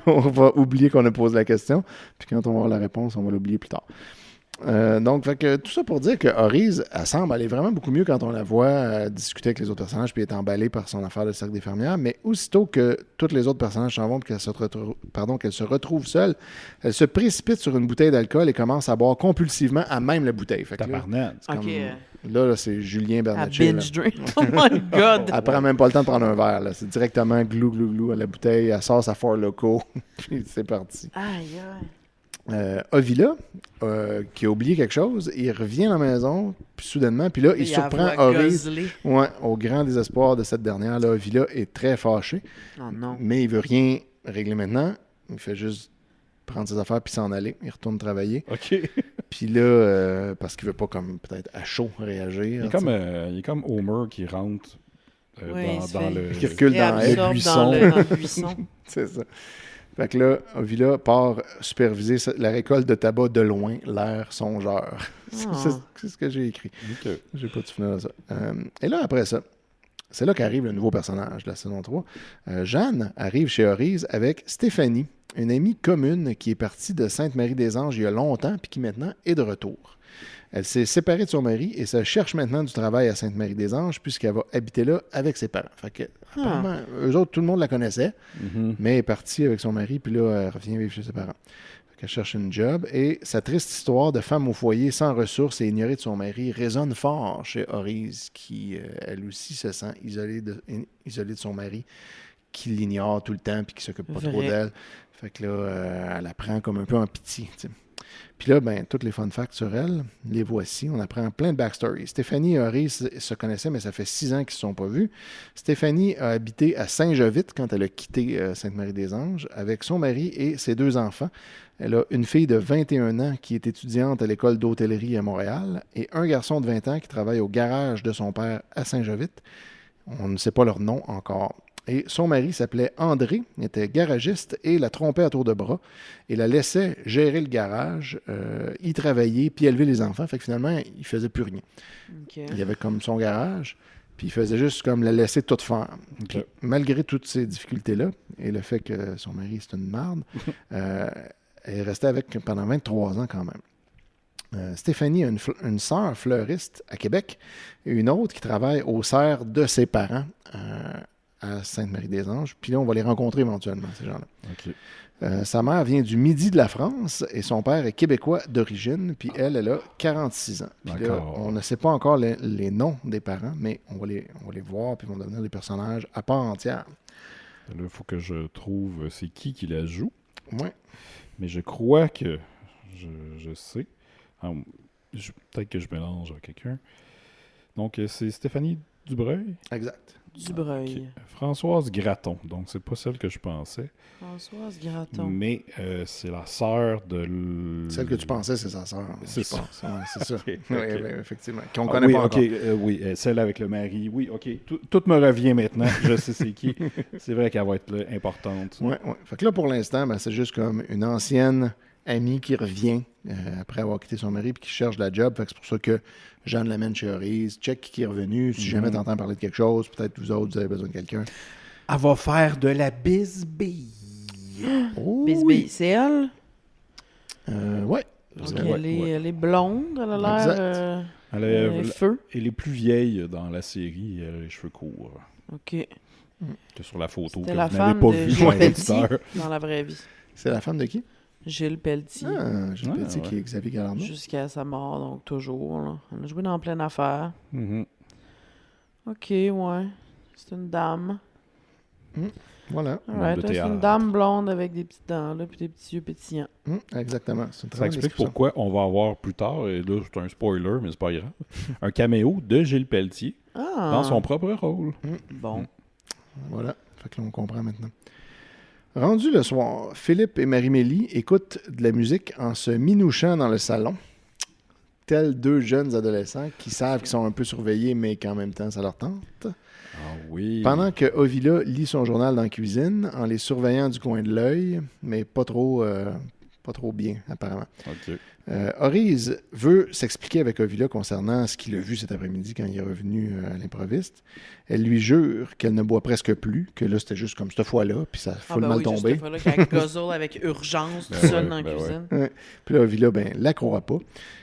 [SPEAKER 2] On va oublier qu'on a posé la question. Puis quand on va avoir la réponse, on va l'oublier plus tard. Donc, fait que, tout ça pour dire que Oriz, elle semble aller vraiment beaucoup mieux quand on la voit discuter avec les autres personnages puis être emballée par son affaire de cercle des fermières. Mais aussitôt que tous les autres personnages s'en vont et qu'elle se retrouve seule, elle se précipite sur une bouteille d'alcool et commence à boire compulsivement à même la bouteille. Fait que là, c'est Julien Bernatchez.
[SPEAKER 1] Binge drink. Oh my God!
[SPEAKER 2] Elle prend même pas le temps de prendre un verre. Là. C'est directement glou, glou, glou à la bouteille. Elle sort sa Four Loko. Puis c'est parti.
[SPEAKER 1] Aïe, aïe.
[SPEAKER 2] Ovila, qui a oublié quelque chose, il revient à la maison, puis soudainement, puis là, il surprend Oriz. Ouais, au grand désespoir de cette dernière. Là, Ovila est très fâché.
[SPEAKER 1] Oh non.
[SPEAKER 2] Mais il veut rien régler maintenant. Il fait juste prendre ses affaires puis s'en aller. Il retourne travailler.
[SPEAKER 3] OK.
[SPEAKER 2] Puis là, parce qu'il veut pas comme peut-être à chaud réagir.
[SPEAKER 3] Il est comme Homer qui rentre dans le...
[SPEAKER 2] Qui recule dans le
[SPEAKER 1] buisson. Dans le buisson.
[SPEAKER 2] C'est ça. Fait que là, Ovila part superviser la récolte de tabac de loin, l'air songeur. C'est ce que j'ai écrit.
[SPEAKER 3] Okay.
[SPEAKER 2] J'ai pas tout fini dans ça. Et là, après ça, c'est là qu'arrive le nouveau personnage de la saison 3. Jeanne arrive chez Oriz avec Stéphanie, une amie commune qui est partie de Sainte-Marie-des-Anges il y a longtemps puis qui maintenant est de retour. Elle s'est séparée de son mari et se cherche maintenant du travail à Sainte-Marie-des-Anges puisqu'elle va habiter là avec ses parents. Fait que, apparemment, eux autres, tout le monde la connaissait, mais elle est partie avec son mari, puis là, elle revient vivre chez ses parents. Fait qu'elle cherche une job et sa triste histoire de femme au foyer sans ressources et ignorée de son mari résonne fort chez Oriz, qui, elle aussi, se sent isolée de son mari, qui l'ignore tout le temps puis qui s'occupe pas trop d'elle. Fait que là, elle la prend comme un peu en pitié, tu sais. Puis là, toutes les fun facts sur elle, les voici. On apprend plein de backstories. Stéphanie et Oriz se connaissaient, mais ça fait 6 ans qu'ils ne se sont pas vus. Stéphanie a habité à Saint-Jovite quand elle a quitté Sainte-Marie-des-Anges avec son mari et ses 2 enfants. Elle a une fille de 21 ans qui est étudiante à l'école d'hôtellerie à Montréal et un garçon de 20 ans qui travaille au garage de son père à Saint-Jovite. On ne sait pas leur nom encore. Et son mari s'appelait André, il était garagiste et la trompait à tour de bras et la laissait gérer le garage, y travailler puis élever les enfants. Fait que finalement, il faisait plus rien.
[SPEAKER 1] Okay.
[SPEAKER 2] Il avait comme son garage, puis il faisait juste comme la laisser toute faire. Okay. Malgré toutes ces difficultés-là et le fait que son mari, c'est une marde, elle est restée avec pendant 23 ans quand même. Stéphanie a une sœur fleuriste à Québec et une autre qui travaille au cerf de ses parents à Sainte-Marie-des-Anges. Puis là, on va les rencontrer éventuellement, ces gens-là.
[SPEAKER 3] Okay.
[SPEAKER 2] Sa mère vient du midi de la France et son père est québécois d'origine. Puis elle a 46 ans. Puis là, on ne sait pas encore les noms des parents, mais on va les voir puis ils vont devenir des personnages à part entière.
[SPEAKER 3] Là, il faut que je trouve c'est qui la joue.
[SPEAKER 2] Oui.
[SPEAKER 3] Mais je crois que je sais. Peut-être que je mélange avec quelqu'un. Donc, c'est Stéphanie Dubreuil.
[SPEAKER 2] Exact.
[SPEAKER 1] Dubreuil.
[SPEAKER 3] Okay. Françoise Gratton. Donc, c'est pas celle que je pensais.
[SPEAKER 1] Françoise Gratton.
[SPEAKER 3] Mais c'est la sœur de...
[SPEAKER 2] Celle que tu pensais, c'est sa sœur.
[SPEAKER 3] C'est ça.
[SPEAKER 2] Ouais, c'est ça.
[SPEAKER 3] Okay.
[SPEAKER 2] Oui, effectivement. Qu'on connaît pas encore.
[SPEAKER 3] Oui, celle avec le mari. Oui, OK. Tout me revient maintenant. Je sais c'est qui. C'est vrai qu'elle va être là, importante.
[SPEAKER 2] Oui. Fait que là, pour l'instant, c'est juste comme une ancienne amie qui revient après avoir quitté son mari et qui cherche de la job. Fait que c'est pour ça que Jeanne l'amène chez Oriz, check qui est revenu. Si jamais tu entends parler de quelque chose, peut-être vous autres, vous avez besoin de quelqu'un.
[SPEAKER 3] Elle va faire de la bisbille.
[SPEAKER 2] Oh,
[SPEAKER 1] bisbille, c'est elle?
[SPEAKER 2] Oui.
[SPEAKER 1] Elle est blonde, elle a l'air...
[SPEAKER 3] elle est plus vieille dans la série, elle a les cheveux courts.
[SPEAKER 1] OK.
[SPEAKER 3] Que sur la photo
[SPEAKER 1] C'était
[SPEAKER 3] que
[SPEAKER 1] la
[SPEAKER 3] vous n'avez
[SPEAKER 1] femme
[SPEAKER 3] pas
[SPEAKER 1] de
[SPEAKER 3] vue.
[SPEAKER 1] Gilles Pelletier dans la vraie vie.
[SPEAKER 2] C'est la femme de qui?
[SPEAKER 1] Gilles Pelletier.
[SPEAKER 2] Gilles Pelletier qui est Xavier Galarno.
[SPEAKER 1] Jusqu'à sa mort, donc toujours. Là. Elle a joué dans pleine affaire. OK, ouais. C'est une dame.
[SPEAKER 2] Voilà.
[SPEAKER 1] C'est une dame blonde avec des petites dents là, puis des petits yeux pétillants.
[SPEAKER 2] Exactement.
[SPEAKER 3] Ça explique pourquoi on va avoir plus tard, et là c'est un spoiler, mais c'est pas grave, un caméo de Gilles Pelletier dans son propre rôle.
[SPEAKER 1] Bon.
[SPEAKER 2] Voilà. Fait que là, on comprend maintenant. Rendu le soir, Philippe et Marie-Mélie écoutent de la musique en se minouchant dans le salon. tels deux jeunes adolescents qui savent qu'ils sont un peu surveillés, mais qu'en même temps, ça leur tente.
[SPEAKER 3] Ah oui.
[SPEAKER 2] Pendant que Ovila lit son journal dans la cuisine, en les surveillant du coin de l'œil, mais pas trop bien, apparemment.
[SPEAKER 3] OK.
[SPEAKER 2] Oriz veut s'expliquer avec Ovila concernant ce qu'il a vu cet après-midi quand il est revenu à l'improviste. Elle lui jure qu'elle ne boit presque plus, que là, c'était juste comme cette fois-là, puis ça a full mal tombé.
[SPEAKER 1] Cette fois-là, qu'elle guzzle avec urgence, tout seul dans la cuisine.
[SPEAKER 2] Ouais. Puis là, Ovila, la croit pas.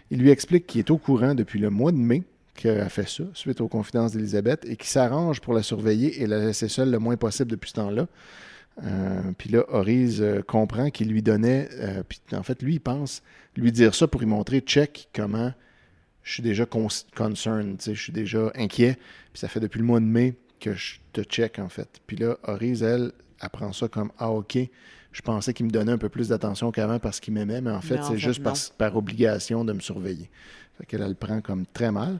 [SPEAKER 2] Il lui explique qu'il est au courant depuis le mois de mai qu'elle a fait ça, suite aux confidences d'Elisabeth, et qu'il s'arrange pour la surveiller et la laisser seule le moins possible depuis ce temps-là. Puis là, Oriz comprend qu'il lui donnait... puis en fait, lui, il pense lui dire ça pour lui montrer, check, comment je suis déjà concerned, je suis déjà inquiet. Puis ça fait depuis le mois de mai que je te check, en fait. Puis là, Oriz, elle prend ça comme, ah, OK, je pensais qu'il me donnait un peu plus d'attention qu'avant parce qu'il m'aimait, mais en fait, c'est juste par obligation de me surveiller. Fait qu'elle le prend comme très mal.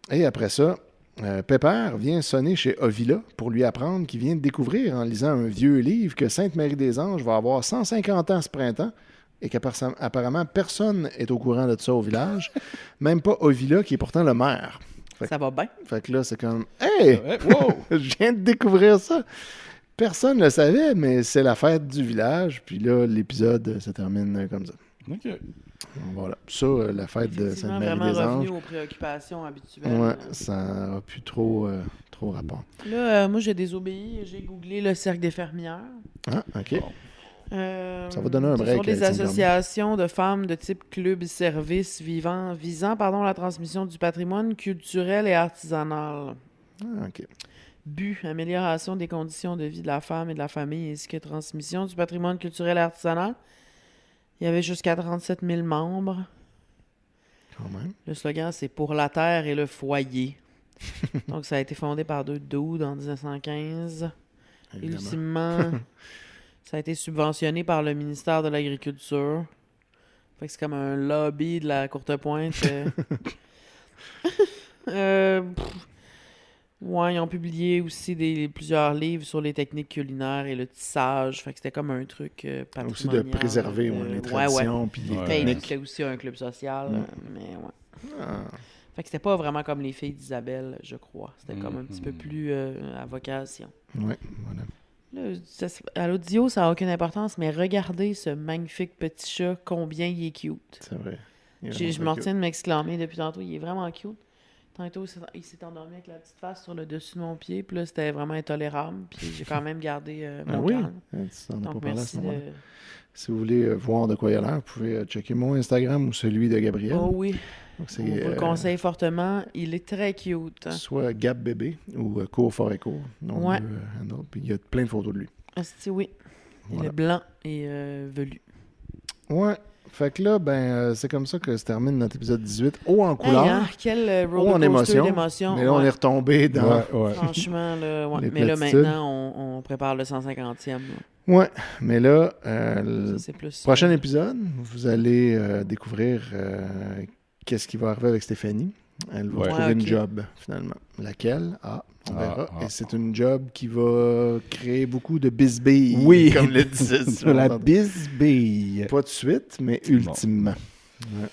[SPEAKER 2] Et après ça, Pepper vient sonner chez Ovila pour lui apprendre qu'il vient de découvrir en lisant un vieux livre que Sainte-Marie-des-Anges va avoir 150 ans ce printemps et qu'apparemment personne n'est au courant de ça au village, même pas Ovila qui est pourtant le maire.
[SPEAKER 1] Ça va bien.
[SPEAKER 2] Fait que là, c'est comme « Hey! Wow! Je viens de découvrir ça! » Personne ne le savait, mais c'est la fête du village. Puis là, l'épisode se termine comme ça.
[SPEAKER 3] OK.
[SPEAKER 2] Voilà. Ça, la fête de Sainte-Marie-des-Anges.
[SPEAKER 1] Vraiment revenu aux préoccupations habituelles.
[SPEAKER 2] Ouais, ça n'a plus trop rapport.
[SPEAKER 1] Là, moi, j'ai désobéi. J'ai googlé le cercle des fermières.
[SPEAKER 2] Ah, OK.
[SPEAKER 3] Bon.
[SPEAKER 2] Ça va donner un break.
[SPEAKER 1] Ce sont des associations de femmes de type club et services visant la transmission du patrimoine culturel et artisanal.
[SPEAKER 2] Ah, OK.
[SPEAKER 1] But, amélioration des conditions de vie de la femme et de la famille, ainsi que transmission du patrimoine culturel et artisanal. Il y avait jusqu'à 37 000 membres.
[SPEAKER 2] Quand même.
[SPEAKER 1] Le slogan, c'est « Pour la terre et le foyer ». Donc, ça a été fondé par 2 dudes en 1915.
[SPEAKER 2] Évidemment.
[SPEAKER 1] Ultimement, ça a été subventionné par le ministère de l'Agriculture. Fait que c'est comme un lobby de la courte pointe. Ouais, ils ont publié aussi plusieurs livres sur les techniques culinaires et le tissage. Fait que c'était comme un truc patrimonial.
[SPEAKER 2] Aussi de préserver les traditions puis les techniques.
[SPEAKER 1] C'était aussi un club social, mais ouais.
[SPEAKER 2] Ah.
[SPEAKER 1] Fait que c'était pas vraiment comme les filles d'Isabelle, je crois. C'était comme un petit peu plus à vocation.
[SPEAKER 2] Ouais, voilà.
[SPEAKER 1] Là, à l'audio, ça n'a aucune importance, mais regardez ce magnifique petit chat, combien il est cute.
[SPEAKER 2] C'est vrai.
[SPEAKER 1] Je m'en retiens de m'exclamer depuis tantôt, il est vraiment cute. Tantôt, il s'est endormi avec la petite face sur le dessus de mon pied, puis là, c'était vraiment intolérable, puis j'ai quand même gardé mon calme. Donc, merci de...
[SPEAKER 2] Si vous voulez voir de quoi il a l'air, vous pouvez checker mon Instagram ou celui de Gabriel.
[SPEAKER 1] Oh oui,
[SPEAKER 2] donc,
[SPEAKER 1] on vous le conseille fortement. Il est très cute.
[SPEAKER 2] Soit Gab Bébé ou Court Forêt Court.
[SPEAKER 1] Ouais.
[SPEAKER 2] Puis il y a plein de photos de lui.
[SPEAKER 1] Oui, il est blanc et velu.
[SPEAKER 2] Ouais. Fait que là, c'est comme ça que se termine notre épisode 18. Haut en couleur.
[SPEAKER 1] Quel
[SPEAKER 2] haut en émotion. Mais là, on est retombé dans...
[SPEAKER 1] Franchement, là, mais là, maintenant, on prépare le 150e. Là.
[SPEAKER 2] Ouais, mais là,
[SPEAKER 1] c'est plus,
[SPEAKER 2] prochain épisode, vous allez découvrir qu'est-ce qui va arriver avec Stéphanie. Elle va trouver une job, finalement. Laquelle? On verra. Et c'est une job qui va créer beaucoup de bisbilles.
[SPEAKER 3] Oui,
[SPEAKER 2] comme le disait
[SPEAKER 3] la bisbille.
[SPEAKER 2] Pas de suite, mais ultimement. Ouais.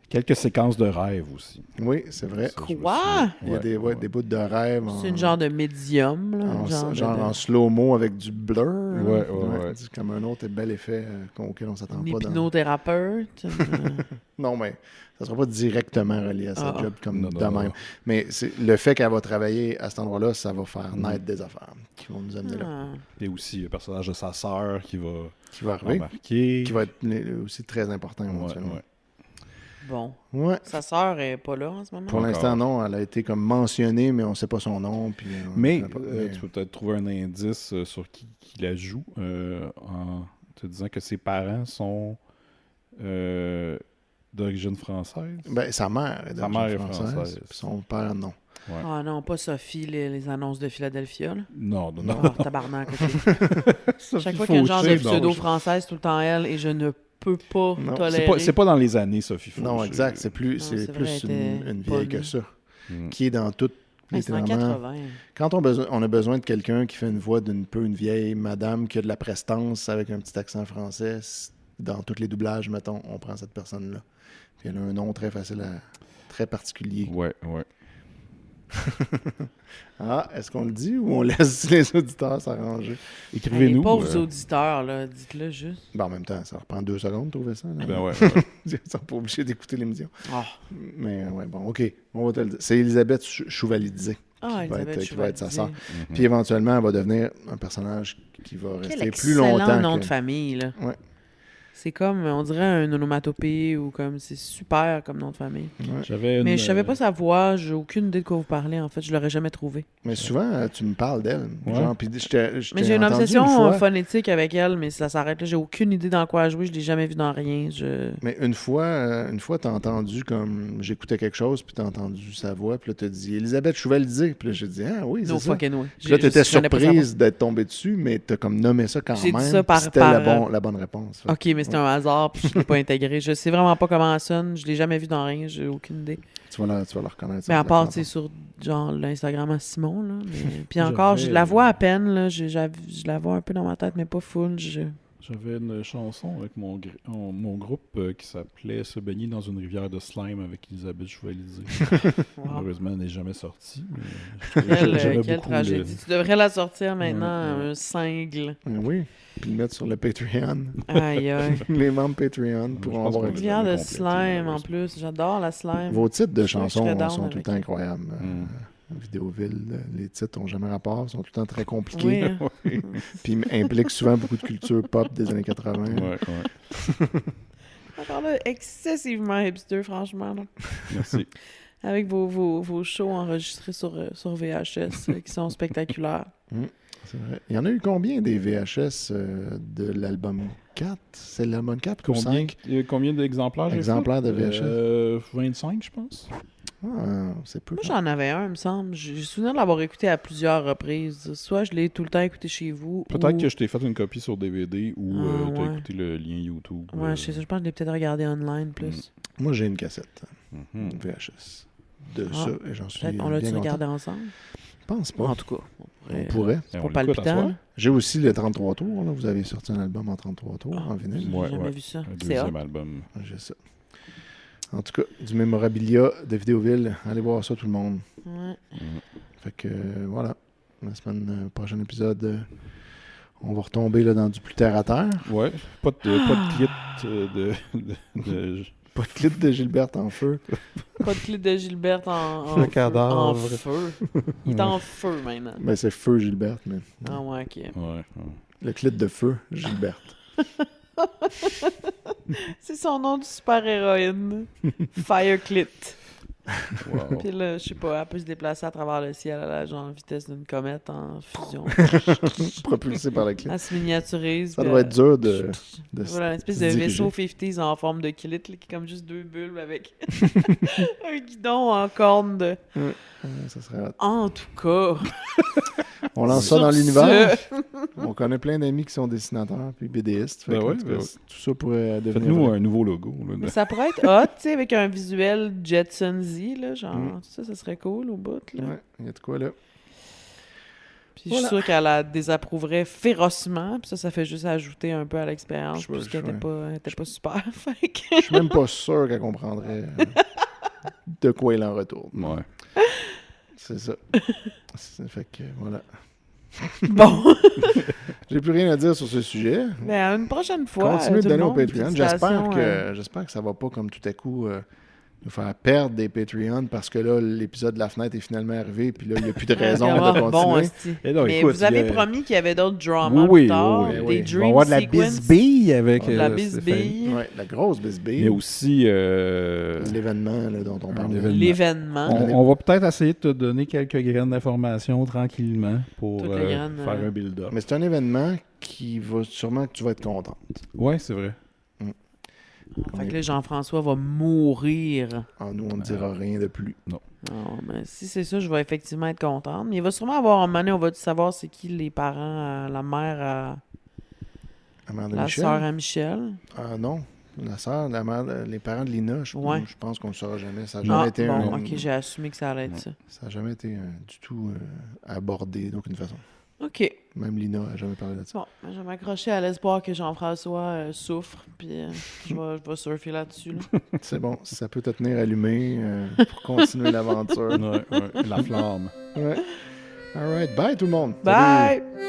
[SPEAKER 3] Quelques séquences de rêve aussi.
[SPEAKER 2] Oui, c'est vrai.
[SPEAKER 1] Quoi?
[SPEAKER 2] Il y a des bouts de rêve.
[SPEAKER 1] C'est une genre de médium. Là,
[SPEAKER 2] genre en slow-mo avec du blur.
[SPEAKER 3] Ouais.
[SPEAKER 2] C'est comme un autre bel effet auquel on s'attend pas.
[SPEAKER 1] Hypnothérapeute.
[SPEAKER 2] Non, mais ça ne sera pas directement relié à sa job comme de même. Mais le fait qu'elle va travailler à cet endroit-là, ça va faire naître des affaires qui vont nous amener là.
[SPEAKER 3] Et aussi le personnage de sa sœur qui va
[SPEAKER 2] arriver.
[SPEAKER 3] Embarquer.
[SPEAKER 2] Qui va être aussi très important éventuellement.
[SPEAKER 1] Bon.
[SPEAKER 2] Ouais.
[SPEAKER 1] Sa sœur n'est pas là en ce moment?
[SPEAKER 2] Pour l'instant, non. Elle a été comme mentionnée, mais on ne sait pas son nom. Puis,
[SPEAKER 3] mais tu peux peut-être trouver un indice sur qui la joue en te disant que ses parents sont d'origine française.
[SPEAKER 2] Sa mère est d'origine française. Puis son père, non.
[SPEAKER 1] Ouais. Ah non, pas Sophie, les annonces de Philadelphia. Là.
[SPEAKER 3] Non.
[SPEAKER 1] Oh, tabarnak. Chaque fois qu'il y a un genre de pseudo-française, tout le temps elle, et je ne peux pas tolérer.
[SPEAKER 3] C'est pas dans les années, Sophie Fauché.
[SPEAKER 2] Non, exact. C'est plus une vieille que ça. Qui est dans toute...
[SPEAKER 1] C'est en 80.
[SPEAKER 2] Quand on a besoin de quelqu'un qui fait une voix d'une vieille madame qui a de la prestance avec un petit accent français, dans tous les doublages, mettons, on prend cette personne-là. Puis elle a un nom très facile très particulier.
[SPEAKER 3] Ouais.
[SPEAKER 2] Est-ce qu'on le dit ou on laisse les auditeurs s'arranger?
[SPEAKER 3] Écrivez-nous.
[SPEAKER 1] Pauvres auditeurs, là, dites-le juste.
[SPEAKER 2] En même temps, ça reprend 2 secondes de trouver ça. Là.
[SPEAKER 3] Ben ouais.
[SPEAKER 2] Ils sont pas obligés d'écouter l'émission.
[SPEAKER 1] Oh.
[SPEAKER 2] Mais ouais, bon, OK. On va te le dire. C'est Elisabeth Chouvalidze qui va être sa sœur. Puis éventuellement, elle va devenir un personnage qui va rester plus longtemps.
[SPEAKER 1] Quel nom de famille, là.
[SPEAKER 2] Ouais.
[SPEAKER 1] C'est comme, on dirait un onomatopée ou comme, c'est super comme nom de famille.
[SPEAKER 2] Ouais.
[SPEAKER 1] Mais je savais pas sa voix, j'ai aucune idée de quoi vous parlez, en fait, je l'aurais jamais trouvé.
[SPEAKER 2] Mais souvent, tu me parles d'elle.
[SPEAKER 3] Ouais.
[SPEAKER 2] Genre, puis
[SPEAKER 1] mais j'ai une obsession phonétique avec elle, mais ça s'arrête là, j'ai aucune idée dans quoi elle jouer, je l'ai jamais vu dans rien.
[SPEAKER 2] Mais une fois t'as entendu comme, j'écoutais quelque chose, puis t'as entendu sa voix, puis là t'as dit Elisabeth Chouvalidze, puis là j'ai dit ah oui, c'est
[SPEAKER 1] no
[SPEAKER 2] ça.
[SPEAKER 1] Fucking way.
[SPEAKER 2] Puis là t'étais surprise d'être tombée dessus, mais t'as comme nommé ça quand
[SPEAKER 1] j'ai
[SPEAKER 2] même.
[SPEAKER 1] Dit ça
[SPEAKER 2] c'était la bonne réponse.
[SPEAKER 1] Ok, mais c'était un hasard, puis je l'ai pas intégré. Je sais vraiment pas comment elle sonne, je l'ai jamais vu dans rien, j'ai aucune idée.
[SPEAKER 2] Tu vas la reconnaître.
[SPEAKER 1] Mais à part, tu sais, sur genre l'Instagram à Simon, là. Mais... Puis encore, je la vois à peine, là. Je la vois un peu dans ma tête, mais pas full.
[SPEAKER 3] J'avais une chanson avec mon groupe qui s'appelait Se baigner dans une rivière de slime avec Elisabeth Chouvalidze.
[SPEAKER 1] Wow.
[SPEAKER 3] Malheureusement, elle n'est jamais sortie.
[SPEAKER 1] Quelle tragédie. Tu devrais la sortir maintenant, un cingle.
[SPEAKER 2] Oui, puis le mettre sur le Patreon.
[SPEAKER 1] Aïe, aïe.
[SPEAKER 2] Les membres Patreon pourront avoir
[SPEAKER 1] une rivière de slime en plus. J'adore la slime.
[SPEAKER 2] Vos titres de chansons sont tout le temps incroyables. Vidéoville, les titres n'ont jamais rapport, sont tout le temps très compliqués.
[SPEAKER 1] Oui, hein.
[SPEAKER 2] Puis impliquent souvent beaucoup de culture pop des années 80.
[SPEAKER 1] Encore là, excessivement hipster, franchement. Là.
[SPEAKER 3] Merci.
[SPEAKER 1] Avec vos shows enregistrés sur VHS qui sont spectaculaires.
[SPEAKER 2] C'est vrai. Il y en a eu combien des VHS de l'album 4? C'est l'album 4 ou 5?
[SPEAKER 3] Combien d'exemplaires
[SPEAKER 2] Exemplaires de VHS?
[SPEAKER 3] 25, je pense.
[SPEAKER 2] C'est peu.
[SPEAKER 1] Moi, j'en avais un, il me semble. J'ai souvenir de l'avoir écouté à plusieurs reprises. Soit je l'ai tout le temps écouté chez vous.
[SPEAKER 3] Peut-être que je t'ai fait une copie sur DVD ou tu as écouté le lien YouTube.
[SPEAKER 1] Ouais, je sais ça. Je pense que je l'ai peut-être regardé online plus.
[SPEAKER 2] Moi, j'ai une cassette VHS de ça et j'en suis bien
[SPEAKER 1] on l'a-tu
[SPEAKER 2] content.
[SPEAKER 1] regardé ensemble?
[SPEAKER 2] Je pense pas.
[SPEAKER 1] En tout cas,
[SPEAKER 2] on pourrait.
[SPEAKER 1] C'est pas palpitant.
[SPEAKER 2] J'ai aussi le 33 tours. Là. Vous avez sorti un album en 33 tours en vinyle.
[SPEAKER 1] J'ai jamais vu ça.
[SPEAKER 3] Un deuxième album.
[SPEAKER 2] J'ai ça. En tout cas, du mémorabilia de Vidéoville. Allez voir ça, tout le monde.
[SPEAKER 1] Ouais.
[SPEAKER 2] Fait que, voilà. La semaine prochain épisode, on va retomber là, dans du plus terre-à-terre.
[SPEAKER 3] Ouais. Pas de clit de
[SPEAKER 2] Pas de clip de Gilberte en feu.
[SPEAKER 1] Pas de clip de Gilberte en
[SPEAKER 2] le cadavre.
[SPEAKER 1] En feu. Il est en feu maintenant.
[SPEAKER 2] Ben, c'est Feu Gilberte, mais.
[SPEAKER 1] Ah ouais, ok.
[SPEAKER 3] Ouais.
[SPEAKER 2] Le clip de Feu Gilberte.
[SPEAKER 1] C'est son nom de super-héroïne. Fireclit.
[SPEAKER 3] Wow.
[SPEAKER 1] Puis là, je sais pas, elle peut se déplacer à travers le ciel à la genre vitesse d'une comète en fusion.
[SPEAKER 2] Propulsé par la clip.
[SPEAKER 1] Elle se miniaturise.
[SPEAKER 2] Ça doit être dur de
[SPEAKER 1] voilà, une espèce de vaisseau 50s en forme de clit, là, qui est comme juste deux bulles avec un guidon en corne de...
[SPEAKER 2] ça serait hot.
[SPEAKER 1] En tout cas...
[SPEAKER 2] On lance ça dans l'univers. On connaît plein d'amis qui sont dessinateurs puis BDistes. Fait tout ça pourrait devenir...
[SPEAKER 3] Faites-nous un nouveau logo. Là.
[SPEAKER 1] Mais ça pourrait être hot, tu sais, avec un visuel Jetson Z, là, genre, ça serait cool au bout, là.
[SPEAKER 2] Ouais, il y a de quoi, là.
[SPEAKER 1] Puis je suis sûr qu'elle la désapprouverait férocement, puis ça fait juste ajouter un peu à l'expérience, puisqu'elle était pas super.
[SPEAKER 2] Je suis même pas sûr qu'elle comprendrait de quoi il en retourne.
[SPEAKER 3] Ouais.
[SPEAKER 2] C'est ça. Fait que, voilà.
[SPEAKER 1] Bon.
[SPEAKER 2] J'ai plus rien à dire sur ce sujet.
[SPEAKER 1] Mais une prochaine fois.
[SPEAKER 2] Continuez de donner au Patreon. J'espère que ça va pas comme tout à coup nous faire perdre des Patreons parce que là, l'épisode de la fenêtre est finalement arrivé puis là, il n'y a plus de raison de continuer.
[SPEAKER 1] Mais écoute, vous avez promis qu'il y avait d'autres dramas plus tard. Des dream sequences.
[SPEAKER 3] On va avoir de la bisbille avec...
[SPEAKER 1] la bisbille.
[SPEAKER 2] Oui, la grosse bisbille.
[SPEAKER 3] Mais aussi...
[SPEAKER 2] l'événement dont on parle.
[SPEAKER 1] L'événement.
[SPEAKER 3] On va peut-être essayer de te donner quelques graines d'informations tranquillement pour faire un build-up.
[SPEAKER 2] Mais c'est un événement qui va sûrement que tu vas être contente.
[SPEAKER 3] Oui, c'est vrai.
[SPEAKER 1] Fait que là, Jean-François va mourir.
[SPEAKER 2] Nous, on ne dira rien de plus.
[SPEAKER 3] Non.
[SPEAKER 1] Mais si c'est ça, je vais effectivement être contente. Mais il va sûrement avoir un moment donné, on va savoir c'est qui les parents, la mère à... La sœur à Michel.
[SPEAKER 2] Non. La sœur, la mère, les parents de Lina, je pense qu'on ne le saura jamais. Ça n'a jamais été
[SPEAKER 1] ok, j'ai assumé que ça allait être ça.
[SPEAKER 2] Ça n'a jamais été du tout abordé d'aucune façon.
[SPEAKER 1] OK.
[SPEAKER 2] Même Lina n'a jamais parlé de ça.
[SPEAKER 1] Bon, ben, je vais m'accrocher à l'espoir que Jean-François souffre, puis je vais surfer là-dessus. Là.
[SPEAKER 2] C'est bon, ça peut te tenir allumé pour continuer l'aventure.
[SPEAKER 3] Ouais, la flamme.
[SPEAKER 2] Ouais. All right, bye tout le monde.
[SPEAKER 1] Bye!
[SPEAKER 2] Salut.